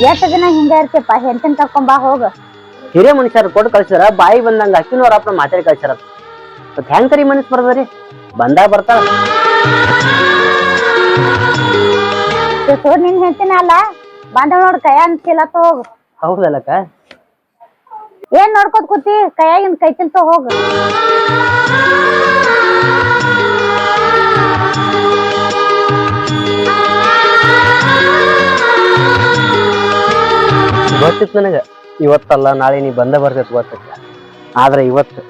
ಎಷ್ಟು ದಿನ ಹಿಂಗ ಇರ್ತಿಪ್ಪ ಹೆಂಡತಿನ ಕರ್ಕೊಂಬಾ ಹೋಗ. ಹಿರಿಯ ಮನುಷ್ಯರು ಕೊಟ್ಟು ಕಳ್ಸಿರ ಬಾಯಿ ಬಂದಂಗ ಅಕ್ಕಿನವ್ರ ಅಪ್ಪ ಮಾತಾಡಿ ಕಳ್ಸಿರ ಮತ್ ಹೆಂಗ್ ಕರಿ ಮನಸ್ ಬರ್ತದ್ರಿ ಬಂದಾಗ ಬರ್ತಾಳ. ನಿನ್ ಹೆಂಡತಿನ ಅಲ್ಲ ಬಂದ ನೋಡ್ ಕೈ ಅನ್ಸಿಲತ್ತ ಹೋಗ. ಹೌದಲ್ಲಕ್ಕ ಏನ್ ನೋಡ್ಕೋತ ಕೂತಿ ಕೈಯಾಗಿನ್ ಕೈ ತಿಂತ ಹೋಗ. ಗೊತ್ತಿತ್ತು ನನಗ ಇವತ್ತಲ್ಲ ನಾಳೆ ನೀ ಬಂದ ಬರ್ತೈತಿ ಗೊತ್ತಿತ್ತು. ಆದ್ರೆ ಇವತ್ತು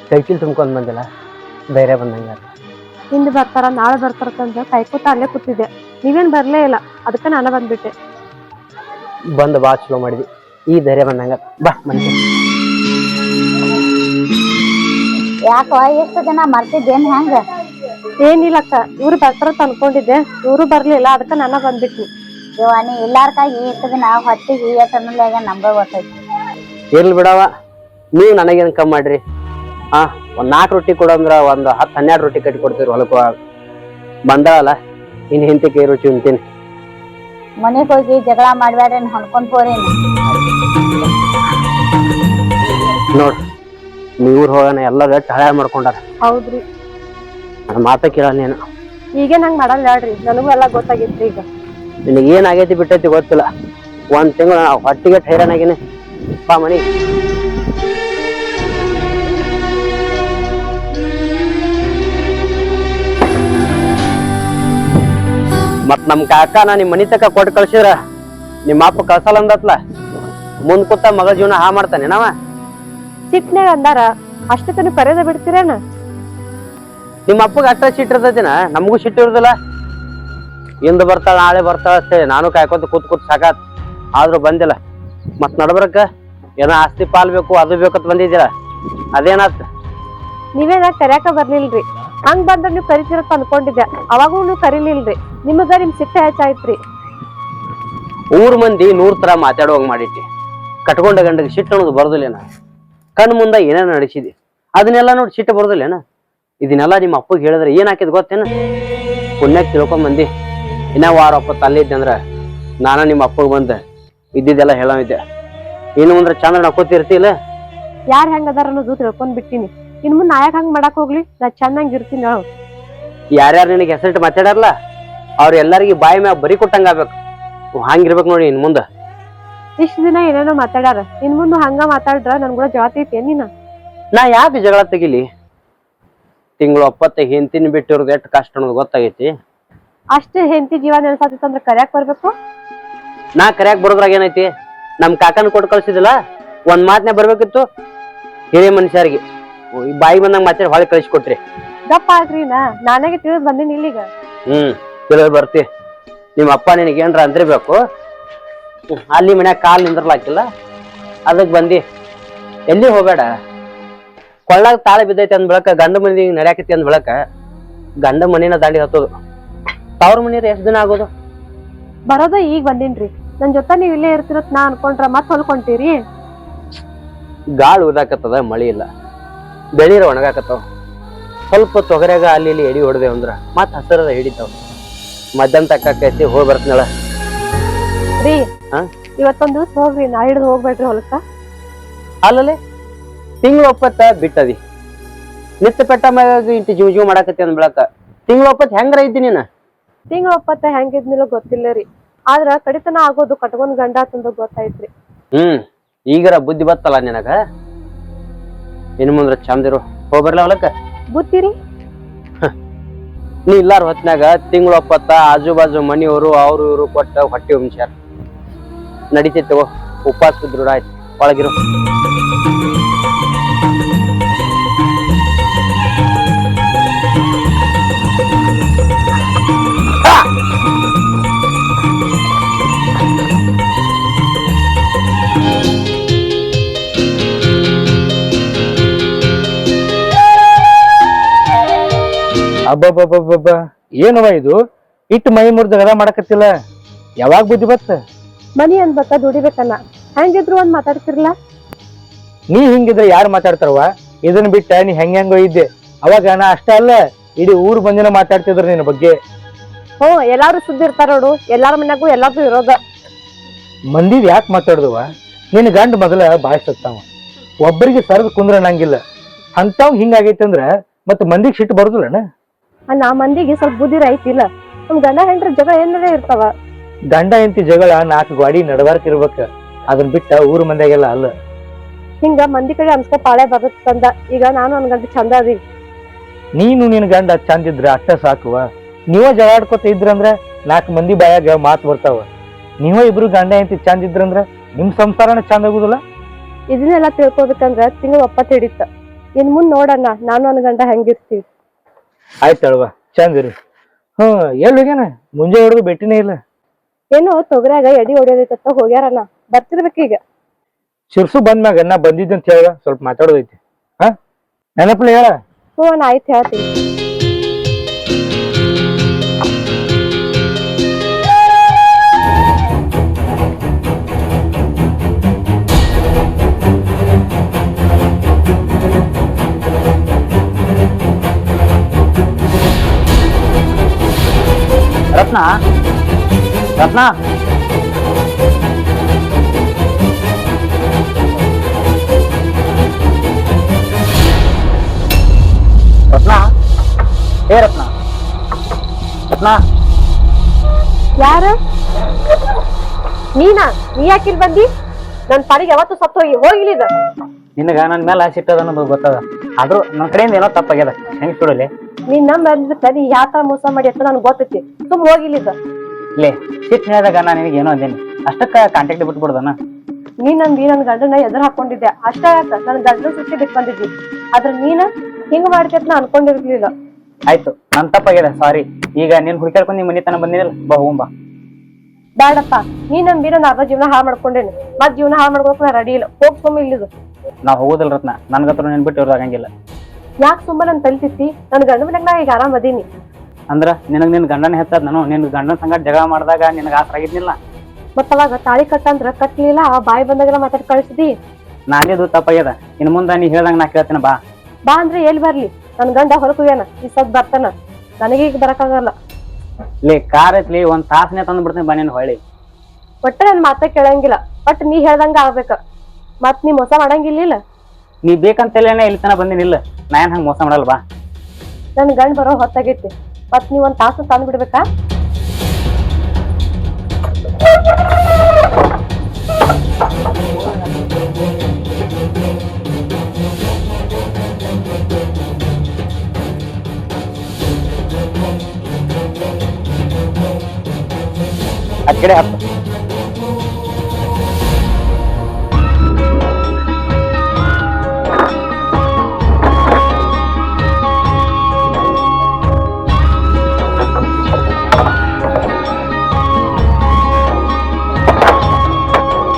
ಕೈಕಿಲ್ ತುಂಬ್ಕೊಂಡ್ ಬಂದಿಲ್ಲ ಧೈರ್ಯ ಬಂದಂಗ. ಹಿಂದ್ ಬರ್ತಾರ ನಾಳೆ ಬರ್ತಾರಂತ ಕಾಯ್ಕೋತ ಅಲ್ಲೇ ಕೂತಿದ್ದೆ, ನೀವೇನ್ ಬರ್ಲೇ ಇಲ್ಲ, ಅದಕ್ಕೆ ನಾನು ಬಂದ್ಬಿಟ್ಟೆ. ಬಂದು ಬಾ ಚಲೋ ಮಾಡಿದ್ವಿ, ಈ ಧೈರ್ಯ ಬಂದಂಗ ಬಾ ಮನೆ. ಯಾಕ ಎಷ್ಟು ದಿನ ಮರ್ತಿದ್ದೇನ್ ಹೆಂಗ? ಏನಿಲ್ಲಕ್ಕ, ಇವ್ರು ಬರ್ತಾರಂತ ಅನ್ಕೊಂಡಿದ್ದೆ, ಇವ್ರು ಬರ್ಲಿಲ್ಲ, ಅದಕ್ಕೆ ನಾನು ಬಂದ್ಬಿಟ್ನಿ. ನೀ ಇಲ್ಲಾರ್ಕಾಗಿ ಇಷ್ಟು ದಿನ ಹೊಟ್ಟಿಗೆ ಎಷ್ಟನ್ನುಲ್ಲಾಗ ನಮ್ಗ ಗೊತ್ತೈತಿ. ಇರ್ಲಿ ಬಿಡವ, ನೀವು ನನಗೇನ್ ಕಮ್ಮಿ ಮಾಡ್ರಿ. ಒಂದ್ 4 ರೊಟ್ಟಿ ಕೊಡಂದ್ರ ಒಂದ್ 10-12 ರೊಟ್ಟಿ ಕಟ್ಟಿ ಕೊಡ್ತೀರಿ ಹೊಲಕ್ಕ. ಬಂದಾಳಲ್ಲ ಇನ್ ಹಿಂತಿ ಕೈ ರುಚಿ ಉಂತೀನಿ. ಮನೆಗ್ ಹೋಗಿ ಜಗಳ ಮಾಡ್ಬ್ಯಾಡ್ರಿ, ಹೊಣ್ಕೊಂಡ್ ಹೋರಿ. ನೋಡ್ ನೀವ್ರ ಹೋಗೋಣ ಎಲ್ಲ ಹಳೆ ಮಾಡ್ಕೊಂಡಾರ. ಹೌದ್ರಿ, ನನ್ನ ಮಾತ ಕೇಳ ನೀನು. ಈಗೇನ್ ಹಂಗ್ ಮಾಡಲ್ಲ ಹೇಳ್ರಿ, ನನಗೂ ಎಲ್ಲ ಗೊತ್ತಾಗಿತ್ರಿ. ಈಗ ನಿನಗೆ ಏನ್ ಆಗೈತಿ ಬಿಟ್ಟೈತಿ ಗೊತ್ತಿಲ್ಲ. 1 ತಿಂಗಳು ಹೊಟ್ಟಿಗೆ ಹೈರಾಣಾಗಿನಿ ಬಾ ಮನಿ. ಮತ್ ನಮ್ ಕಾಕನ ನಿಮ್ ಮನಿ ತಕ ಕೊಟ್ಟು ಕಳ್ಸಿದ್ರ ನಿಮ್ಮ ಅಪ್ಪ ಕಳ್ಸಲ್ಲ ಅಂದತ್ಲ, ಮುಂದ್ ಕೂತ ಮಗಳ ಜೀವನ ಹಾ ಮಾಡ್ತಾನೆ ನಾವ. ಸಿಟ್ನಾಗ ಅಂದಾರ ಅಷ್ಟತನ ಕರೆದ ಬಿಡ್ತೀರೇನ? ನಿಮ್ಮ ಅಪ್ಪಗ ಅಷ್ಟ ಸಿಟ್ಟು ಇರ್ತೈತಿನ, ನಮಗೂ ಸಿಟ್ಟು ಇರುದಿಲ್ಲ. ಇಂದ ಬರ್ತಾಳ ನಾಳೆ ಬರ್ತಾಳ ಅಷ್ಟೇ, ನಾನು ಕಾಯ್ಕೊಂತ ಕೂತ್ ಸಾಕಾತ್. ಆದ್ರೂ ಬಂದಿಲ್ಲ. ಮತ್ ನಡ್ಬರಕ್ಕ ಏನೋ ಆಸ್ತಿ ಪಾಲ್ ಬೇಕು ಅದು ಬೇಕಂತ ಬಂದಿದ್ದೀರ, ಅದೇನಾತ್? ನೀವೇನ ಕರ್ಯಾಕ ಬರ್ಲಿಲ್ರಿ, ಹಂಗ್ ಬಂದ್ರ ನೀವ್ ಕರಿತಿರತ್ ಅನ್ಕೊಂಡಿದ್ದೆ, ಅವಾಗೂ ನೀವ್ ಕರಿಲಿಲ್ರಿ. ನಿಮಗ ನಿಮ್ ಸಿಟ್ಟ ಹೆಚ್ಚಾಯ್ತ್ರಿ. ಊರ್ ಮಂದಿ 100 ತರ ಮಾತಾಡುವಂಗ್ ಮಾಡಿಟ್ಟಿ. ಕಟ್ಕೊಂಡ ಗಂಡಗೆ ಸಿಟ್ಟು ಅನ್ನೋದು ಬರೋದಿಲ್ಲೇನ? ಕಣ್ ಮುಂದ ಏನೇನ ನಡೆಸಿದಿ ಅದನ್ನೆಲ್ಲ ನೋಡಿ ಸಿಟ್ಟು ಬರೋದಿಲ್ಲೇನ? ಇದನ್ನೆಲ್ಲ ನಿಮ್ಮ ಅಪ್ಪಗೆ ಹೇಳಿದ್ರೆ ಏನ್ ಹಾಕಿದ್ ಗೊತ್ತೇನ? ಪುಣ್ಯಕ್ ತಿಳ್ಕೊಂಡ್ ಬಂದಿ. ಇನ್ನ ವಾರ ಒಪ್ಪತ್ತು ಅಲ್ಲಿದ್ದೆ ಅಂದ್ರ ನಾನ ನಿಮ್ಮ ಅಪ್ಪಗೆ ಬಂದ ಇದ್ದಿದ್ದೆಲ್ಲ ಹೇಳವಿದ್ದೆ. ಇನ್ನು ಮುಂದ್ರೆ ಚಂದ್ರ ನಕ್ಕೋತಿರ್ತಿಲ್ಲ. ಯಾರ್ ಹೆಂಗ್ ಅದಾರ ಅನ್ನೋದು ತಿಳ್ಕೊಂಡ್ ಬಿಟ್ಟಿನಿ. ಇನ್ ಮುಂದ್ ನಾಯಕ್ ಹಂಗ್ ಮಾಡಕ್ ಹೋಗ್ಲಿ, ನಾ ಚೆನ್ನಾಗಿ ಇರ್ತೀನಿ. ಯಾರ್ಯಾರು ನಿನಗೆ ಹೆಸರಿಟ್ಟು ಮಾತಾಡಾರಲ್ಲ ಅವ್ರ ಎಲ್ಲರಿಗೂ ಬಾಯಿ ಮ್ಯಾಗ ಬರಿ ಕೊಟ್ಟಂಗ ಆಗ್ಬೇಕು. ಹಂಗಿರ್ಬೇಕು ನೋಡಿ ಇನ್ ಮುಂದ. ಇಷ್ಟ ದಿನ ಏನೇನೋ ಮಾತಾಡ್ಯಾರ, ಇನ್ ಮುಂದ್ ಹಂಗ ಮಾತಾಡ್ರ ನನ್ ಕೂಡ ಜವಾತೈತಿ ನೀನ? ನಾ ಯಾಕೆ ಜಗಳ ತೆಗಿಲಿ? ತಿಂಗಳು 70 ಹೆಂತಿನ ಬಿಟ್ಟಿರೋದು ಎಷ್ಟು ಕಷ್ಟ ಅನ್ನೋದು ಗೊತ್ತಾಗೈತಿ. ಅಷ್ಟೇ ಹೆಂಡತಿ ಜೀವ ನೆಲ್ಸಾತಿತ್ತಂದ್ರ ಕರ್ಯಾಕ್ ಬರ್ಬೇಕು. ನಾ ಕರ್ಯಾಕ್ ಬರೋದ್ರಾಗ ಏನೈತಿ? ನಮ್ ಕಾಕನ ಕೊಟ್ಟು ಕಳ್ಸಿದಿಲ್ಲ, ಒಂದ್ ಮಾತನ್ನೇ ಬರ್ಬೇಕಿತ್ತು. ಹಿರಿಯ ಮನುಷ್ಯರಿಗೆ ಬಾಯಿ ಬಂದಂಗ ಮಾತಾಡಿ ಹೊಳೆ ಕಳಿಸ್ಕೊಟ್ರಿ. ಗಪ್ಪ ಆಗ್ರಿ, ನಾನಾಗೆ ತಿಳಿದ್ ಬಂದಿನಿ ಇಲ್ಲಿಗ. ತಿಳಿದ್ ಬರ್ತಿ. ನಿಮ್ಮ ಅಪ್ಪ ನಿನಗೆ ಏನ್ರ ಅಂದಿರ್ಬೇಕು. ಅಲ್ಲಿ ಮನ್ಯಾಗ ಕಾಲ್ ನಿಂದ್ರಲಾಕಿಲ್ಲ, ಅದಕ್ ಬಂದಿ. ಎಲ್ಲಿ ಹೋಗ್ಬೇಡ. ಕೊಳ್ಳಾಗ ತಾಳ ಬಿದ್ದೈತಿ ಅಂದ್ ಬೆಳಕ ಗಂಡ ಮನಿ ನಡ್ಯಾಕತಿ ಅಂದ್ ಬೆಳಕ ಗಂಡ ಮನಿನ ದಾಂಡಿ ಹತ್ತೋದು. ತವ್ರ ಮನೀರ್ ಎಷ್ಟ್ ದಿನ ಆಗೋದು? ಬರೋದ ಈಗ ಬಂದಿನ್ರಿ. ನನ್ ಜೊತೆ ನೀವ್ ಇಲ್ಲೇ ಇರ್ತಿರತ್ ನಾ ಅನ್ಕೊಂಡ್ರ ಮತ್ ಹೊಲ್ಕೊಂತೀರಿ. ಗಾಳಿ ಉದಾಕತ್ತದ, ಮಳಿ ಇಲ್ಲ, ಬೆಳೀರ ಒಣಗಾಕತ್ತಾವ. ಸ್ವಲ್ಪ ತೊಗರ್ಯಾಗ ಅಲ್ಲಿ ಇಲ್ಲಿ ಎಡಿ ಹೊಡೆದೇವ್ ಅಂದ್ರ ಮತ್ ಹಸರದ ಹಿಡಿತಾವ. ಮಧ್ಯಾಹ್ನ ತಕ್ಕೈತಿ, ಹೋಗಿ ಬರ್ತನಳ ರೀ. ಇವತ್ತೊಂದ್ ದಿವ್ಸ ಹೋಗ್ರಿ, ನಾ ಹಿಡ್ದು ಹೋಗ್ಬೇಡ್ರಿ ಹೊಲಕ್ಕ. ಅಲ್ಲಲ್ಲಿ ತಿಂಗಳು 70 ಬಿಟ್ಟದಿ. ನಿತ್ಯ ಪೆಟ್ಟ ಮ್ಯಾಗ ಇಂಟಿ ಜೀವ ಮಾಡಾಕತಿ ಅಂದ್ ಬೆಳಕ ತಿಂಗಳು 70 ಹೆಂಗ್ರ ಐತಿ ನೀನ? ತಿಂಗಳ 70 ಹೆಂಗಿದ್ನಿಲ್ಲ ಗೊತ್ತಿಲ್ಲ ರೀ, ಆದ್ರ ಕಡಿತನ ಆಗೋದು ಕಟ್ಕೊಂಡ್ ಗಂಡ ತಂದ ಗೊತ್ತಾಯ್ತ್ರಿ. ಈಗರ ಬುದ್ಧಿ ಬತ್ತಲ್ಲ ನಿನಗ. ಇನ್ ಮುಂದ್ರ ಚಂದಿರು, ಹೋಗ್ಬರ್ಲ ಹೊಲಕ್ಕ. ಬುದ್ಧಿರಿ? ನೀ ಇಲ್ಲಾರ ಹೊತ್ನಾಗ ತಿಂಗಳು 70 ಆಜು ಬಾಜು ಮನಿಯವರು ಅವ್ರು ಇವ್ರು ಕೊಟ್ಟ ಹೊಟ್ಟಿ ಹುಮ್ಸ್ಯಾರ. ನಡಿತೈತಿ, ಉಪವಾಸ ದೃಢ ಆಯ್ತು, ಒಳಗಿರು. ಅಬ್ಬಬ್ಬಬ್ಬಬ್ಬ, ಏನವ ಇದು? ಇಟ್ಟು ಮೈ ಮುರ್ದ ಗದ ಮಾಡಕತ್ತಿಲ್ಲ, ಯಾವಾಗ ಬುದ್ಧಿ ಬತ್ತ? ಮನಿ ಅನ್ಬೇಕ, ದುಡಿಬೇಕನ್ನ. ಹೆಂಗಿದ್ರು ಒಂದ್ ಮಾತಾಡ್ತಿರ್ಲ. ನೀ ಹಿಂಗಿದ್ರೆ ಯಾರು ಮಾತಾಡ್ತಾರವ? ಇದನ್ ಬಿಟ್ಟ ನೀ ಹೆಂಗೋ ಇದ್ದೆ. ಅವಾಗ ನಾ ಅಷ್ಟ ಅಲ್ಲ, ಇಡೀ ಊರ್ ಬಂದಿನ ಮಾತಾಡ್ತಿದ್ರ ನಿನ್ನ ಬಗ್ಗೆ. ಎಲ್ಲಾರು ಸುದ್ದಿ ಇರ್ತಾರ ನೋಡು, ಎಲ್ಲಾರ ಮನ್ಯಾಗೂ ಎಲ್ಲಾರ್ದು ಇರೋದ. ಮಂದಿದ್ ಯಾಕೆ ಮಾತಾಡ್ದವ? ನಿನ್ನ ಗಂಡ ಮೊದಲ ಬಾಯ್ ಸತ್ತಾವ, ಒಬ್ಬರಿಗೆ ಸರದ್ ಕುಂದ್ರ ಅನ್ನಂಗಿಲ್ಲ. ಅಂತಾವ್ ಹಿಂಗಾಗೈತೆ ಅಂದ್ರ ಮತ್ ಮಂದಿಗೆ ಸಿಟ್ಟು ಬರುದಿಲ್ಲನ? ನಾ ಮಂದಿಗೆ ಸ್ವಲ್ಪ ಬುದ್ಧಿ ಐತಿಲ್ಲ. ನಮ್ ಗಂಡ ಹೆಂಡ್ರ ಜಗಳ ಏನಾರ ಇರ್ತಾವ. ಗಂಡ ಹೆಂಡತಿ ಜಗಳ 4 ಗಾಡಿ ನಡವಾರ್ಕ್ ಇರ್ಬೇಕ, ಅದನ್ ಬಿಟ್ಟ ಊರ್ ಮಂದಿಗೆಲ್ಲ ಅಲ್ಲ. ಹಿಂಗ ಮಂದಿ ಕಡೆ ಅನ್ಸ್ಕೊ ಪಾಳೆ ಬರುತ್ತಂದ. ಈಗ ನಾನು ನನ್ ಗಂಡ ಚಂದ ಅದೀವಿ. ನೀನು ನಿನ್ ಗಂಡ ಚಂದ ಇದ್ರ ಅಷ್ಟ ಸಾಕುವ. ನೀವ ಜಗಾಡ್ಕೊತ ಇದ್ರಂದ್ರ 4 ಮಂದಿ ಬಾಯಾಗ ಮಾತು ಬರ್ತಾವ. ನೀವ ಇಬ್ರು ಗಂಡ ಹೆಂಡತಿ ಚಂದ ಇದ್ರಂದ್ರ ನಿಮ್ ಸಂಸಾರನ ಚಂದ ಆಗುದಿಲ್ಲ. ಇದನ್ನೆಲ್ಲ ತಿಳ್ಕೊಬೇಕಂದ್ರ ತಿಂಗಳ ಒಪ್ಪತ್ತು ಹಿಡಿತ. ಇನ್ ಮುಂದ್ ನೋಡಣ್ಣ, ನಾನು ನನ್ ಗಂಡ ಹೆಂಗಿರ್ತೀವಿ. ಆಯ್ತಲ್ವ, ಚಂದ ಇರು. ಎಲ್ಲಿ ಹೋಗ್ಯಾನ? ಮುಂಜೆ ಹೊಡೆದು ಭೇಟಿನೇ ಇಲ್ಲ. ಏನೋ ತೊಗರ್ಯಾಗ ಎಡಿ ಹೊಡಿಯೋದೈತ ಹೋಗ್ಯಾರಣ್ಣ, ಬರ್ತಿರ್ಬೇಕೀಗ. ಶಿರ್ಸು ಬಂದ್ಮ್ಯಾಗ ನಾ ಬಂದಿದ್ದೆ ಅಂತ ಹೇಳ, ಸ್ವಲ್ಪ ಮಾತಾಡೋದೈತಿ. ನೆನಪಲ್ಲ ಹೇಳ. ಹ್ಞೂ ಅಣ್ಣ, ಆಯ್ತು ಹೇಳ್ತೀನಿ. ರತ್ನ, ರತ್ನ, ರತ್ನ, ಏ ರತ್ನ, ರತ್ನ. ಯಾರ? ನೀನಾ? ನೀ ಯಾಕಿಲ್ ಬಂದಿ? ನನ್ ಪಾಡಿಗೆ ಯಾವತ್ತು ಸತ್ತು ಹೋಗಿಲಿದ. ನಿನಗ ನನ್ ಮೇಲೆ ಸಿಟ್ಟದ ಅನ್ನೋದು ಗೊತ್ತದ, ಆದ್ರೂ ನನ್ ಕಡೆಯಿಂದ ಏನೋ ತಪ್ಪಾಗ್ಯದ. ಹೆಂಗ್ ಸುಡಲಿ? ನೀನ್ ನಂಬ ನೀ ಯಾವ ತರ ಮೋಸ ಮಾಡಿ ಅಂತ ನನ್ಗೆ ಗೊತ್ತೈತಿ. ಸುಮ್ ಹೋಗಿಲಿದ. ಲೇ, ಸಿಟ್ಟು ಹೇಳಿದಾಗ ನಾ ನಿನಗೆ ಏನೋ ಅಂದೇನಿ, ಅಷ್ಟಕ್ಕ ಕಾಂಟ್ಯಾಕ್ಟ್ ಬಿಟ್ಬಿಡ್ದನ. ನೀನ್ ನಂಬಿ ನನ್ ಗಂಡನ ಎದುರು ಹಾಕೊಂಡಿದ್ದೆ ಅಷ್ಟ. ಯಾಕ ನನ್ ಗಂಡನ ಸುತ್ತಿ ಬಿಟ್ಟು ಬಂದಿದ್ವಿ, ಆದ್ರ ನೀನ ಹಿಂಗ್ ಮಾಡ್ತೇತ್ ನಾ ಅನ್ಕೊಂಡಿರ್ಲಿಲ್ಲ. ಆಯ್ತು, ನನ್ ತಪ್ಪಾಗ್ಯದ, ಸಾರಿ. ಈಗ ನೀನ್ ಹುಡುಕಾಡ್ಕೊಂಡು ನಿಮ್ ಮನಿ ತನ ಬಂದಿರಲ್ಲ, ಬಾ ಹೋಗುಂಬಾ. ಬ್ಯಾಡಪ್ಪ, ನೀ ನಂಬಿ ನನ್ ಅರ್ಧ ಜೀವನ ಹಾಳು ಮಾಡ್ಕೊಂಡೇನಿ. ಮತ್ ಜೀವನ ಹಾಳು ಮಾಡ್ಕೊಕ್ ನಾ ರೆಡಿ ಇಲ್ಲ. ಹೋಗ್ ಸುಮ್ಮ ಇಲ್ಲಿದು. ನಾ ಹೋಗುದಿಲ್ಲ ರತ್ನ, ನನ್ಗತ್ರ ನೀನ್ ಬಿಟ್ಟು ಇರೋದಾಗಂಗಿಲ್ಲ. ಯಾಕೆ ಸುಮ್ಮ ನನ್ ತಲಿತಿತ್ತಿ? ನನ್ ಗಂಡ ಮನ್ಯಾಗ ನಾ ಈಗ ಆರಾಮ್ ಅದೀನಿ. ಅಂದ್ರ ನಿನಗ್ ನಿನ್ ಗಂಡನ ಹೆಚ್ಚದ. ನಾನು ನಿನ್ ಗಂಡನ ಸಂಗಟ ಜಗಳ ಮಾಡಿದಾಗ ನಿನಗ ಆಸರ ಆಗಿದ್ನಿಲ್ಲ. ಮತ್ತ ಅವಾಗ ತಾಳಿ ಕಟ್ಟಂದ್ರ ಕಟ್ಲಿಲ್ಲ, ಆ ಬಾಯಿ ಬಂದಾಗೆಲ್ಲ ಮಾತಾಡಿ ಕಳಿಸಿದಿ. ನಾನೇದು ತಪ್ಪಾಗ್ಯದ. ಇನ್ ಮುಂದ ನೀ ಹೇಳ್ದಂಗ ನಾ ಕೇಳ್ತೇನೆ, ಬಾ. ಬಾ ಅಂದ್ರೆ ಎಲ್ಲಿ ಬರ್ಲಿ? ನನ್ ಗಂಡ ಹೊರಕ್ ಹೋಗ್ಯಾನ, ಈ ಸದ್ ಬರ್ತಾನ. ನನಗೀಗ ಬರಕಾಗಲ್ಲ. ಲೇ, ಕಾರ್ ಐತ್ಲಿ, ಒಂದ್ ತಾಸನೇ ತಂದು ಬಿಡ್ತೇನೆ, ಬಾ. ನೀನ್ ಹೊಳ್ಳಿ ಒಟ್ಟ ನನ್ ಮಾತ ಕೇಳಂಗಿಲ್ಲ. ಬಟ್ ನೀ ಹೇಳ್ದಂಗ ಆಗ್ಬೇಕ. ಮತ್ ನೀ ಮೋಸ ಮಾಡಂಗಿಲ್ಲ. ನೀ ಬೇಕಂತೇಲೇನೆ ಇಲ್ಲಿ ತನ ಬಂದಿನಿಲ್ಲ. ನಾ ಏನ್ ಹಂಗ ಮೋಸ ಮಾಡಲ್ಲ, ಬಾ. ನನ್ ಗಂಡ ಬರೋ ಹೊತ್ತಾಗೈತಿ. ಮತ್ ನೀವ್ ಒಂದ್ ತಾಸು ತಂದು ಬಿಡ್ಬೇಕಾ? ಆ ಕಡೆ ಹತ್ತು.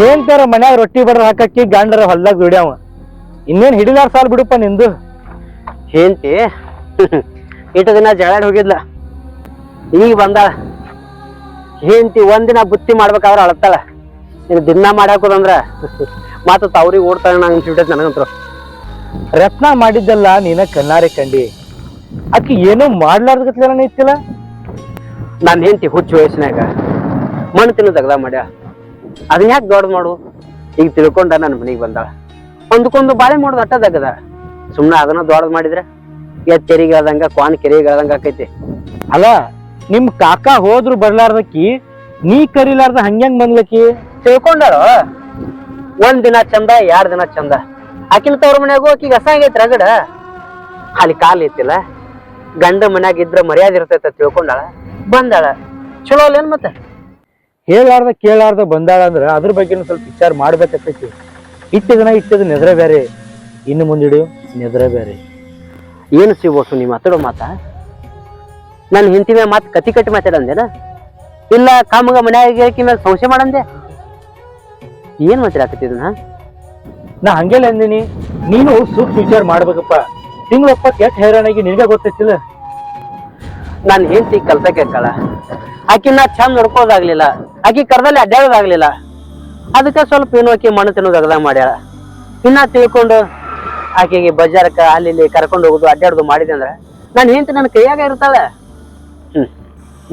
ಏನ್ತಾರ ಮನ್ಯಾಗ ರೊಟ್ಟಿ ಬಡ್ರ ಹಾಕಿ ಗಂಡರ ಹೊಲ್ದಾಗ ದುಡ್ಯಾವ. ಇನ್ನೇನ್ ಹಿಡಿದಾರ ಸಾಲ್ ಬಿಡುಪ್ಪ ನಿಂದು. ಹೆಂಡತಿ ಇಟ್ಟು ದಿನ ಜಗಳಾಡಿ ಹೋಗಿದ್ಲ, ಈಗ ಬಂದಾಳ. ಹೆಂಡತಿ ಒಂದಿನ ಬುತ್ತಿ ಮಾಡ್ಬೇಕಾದ್ರ ಅಳತಾಳ. ನೀನು ದಿನ ಮಾಡಾಕೋದಂದ್ರ ಮಾತ ಅವ್ರಿಗೆ ಓಡ್ತಾಳ ಅನ್ಸಿಬಿಟ್ಟೈತಿ ನನಗಂತರು. ರತ್ನ ಮಾಡಿದ್ದಲ್ಲ ನೀನ ಕಣ್ಣಾರೆ ಕಂಡಿ. ಅಕ್ಕಿ ಏನೋ ಮಾಡ್ಲಾರ್ದಲ್ಲ ಇತ್ತಿಲ್ಲ. ನನ್ನ ಹೆಂಡತಿ ಹುಚ್ಚು ವಯಸ್ಸಿನಾಗ ಮಣ್ಣು ತಿನ್ನು ತೆಗ್ದ ಮಾಡ್ಯ. ಅದನ್ನ ಯಾಕೆ ದೊಡ್ಡ ಮಾಡು? ಈಗ ತಿಳ್ಕೊಂಡ ನನ್ನ ಮನೆಗೆ ಬಂದಾಳ. ಒಂದಕ್ಕೊಂದು ಬಾಳೆ ಮಾಡೋದು ಅಟ್ಟದಾಗದ. ಸುಮ್ಮನೆ ಅದನ್ನ ದೊಡ್ಡದ್ ಮಾಡಿದ್ರೆ ಕೆರಿಗಳದಂಗ ಕ್ವಾನ್ ಕೆರಿಗಳದಂಗ ಆಕೈತಿ. ಅಲ್ಲ, ನಿಮ್ ಕಾಕ ಹೋದ್ರು ಬರ್ಲಾರ್ದಕ್ಕಿ ನೀ ಕರಿಲಾರ್ದ ಹಂಗ್ಯಾಂಗ್ ಬಂದ್ಲಕ್ಕಿ? ತಿಳ್ಕೊಂಡಾಳು. 1 ದಿನ ಚಂದ, 2 ದಿನ ಚಂದ. ಆಕಿನ ತವ್ರ ಮನ್ಯಾಗು ಆಕಿಗೆ ಹಸಾಗೈತಿ ರಗಡ. ಅಲ್ಲಿ ಕಾಲ್ ಐತಿಲ್ಲ, ಗಂಡ ಮನ್ಯಾಗ ಇದ್ರ ಮರ್ಯಾದೆ ಇರ್ತೈತ ತಿಳ್ಕೊಂಡಾಳ, ಬಂದಾಳ. ಚಲೋ ಅಲ್ಲೇನ್ ಮತ್ತೆ? ಹೇಳಾರ್ದ ಕೇಳಾರ್ದ ಬಂದಾಳ ಅಂದ್ರ ಅದ್ರ ಬಗ್ಗೆ ಸ್ವಲ್ಪ ವಿಚಾರ ಮಾಡ್ಬೇಕಾಗ್ತೈತಿ. ಇಟ್ಟದ ನೆದ್ರ ಬೇರೆ, ಇನ್ನು ಮುಂದಿಡು ನೆದ್ರ ಬೇರೆ. ಏನು ಸಿಗೋಸು ನೀ ಮಾತಾಡೋ ಮಾತ? ನನ್ನ ಹೆಂಡತಿ ಮೇಲೆ ಮಾತು ಕತಿ ಕಟ್ಟಿ ಮಾತಾಡಂದೇನ? ಇಲ್ಲ ಕಾಮಗ ಮನ್ಯಾಗ ಮೇಲೆ ಸಂಶಯ ಮಾಡಂದೆ? ಏನ್ ಮಾತಾಡಕತ್ತಿದ್ನ? ನಾ ಹಂಗೆಲ್ಲ ಅಂದಿನಿ. ನೀನು ಸೂಕ್ಷ್ಮ ವಿಚಾರ ಮಾಡ್ಬೇಕಪ್ಪ. ತಿಂಗಳಪ್ಪ ಕೆಟ್ಟ ಹೈರಾಣಿಗೆ ನಿನಗೆ ಗೊತ್ತೈತಿಲ್ಲ. ನನ್ನ ಹೆಂಡತಿ ಕಲ್ಸಕ್ಕೆ ಕಾಳ, ಆಕಿನ ಚಂದ ನೋಡ್ಕೋದಾಗ್ಲಿಲ್ಲ, ಆಕಿ ಕರ್ದಲ್ಲಿ ಅಡ್ಡಾಡೋದಾಗ್ಲಿಲ್ಲ. ಅದಕ್ಕೆ ಸ್ವಲ್ಪ ಏನು ಆಕಿ ಮಣ್ಣು ತಿನ್ನೋದಾಗದಾಗ ಮಾಡ್ಯಾಳ. ಇನ್ನ ತಿಳ್ಕೊಂಡು ಆಕೆಗೆ ಬಜಾರಕ್ಕ ಅಲ್ಲಿ ಕರ್ಕೊಂಡು ಹೋಗುದು ಅಡ್ಡಾಡುದು ಮಾಡಿದೆ ಅಂದ್ರ ನಾನು ಹೆಂಡತಿ ನನ್ನ ಕೈಯಾಗ ಇರ್ತಾಳೆ.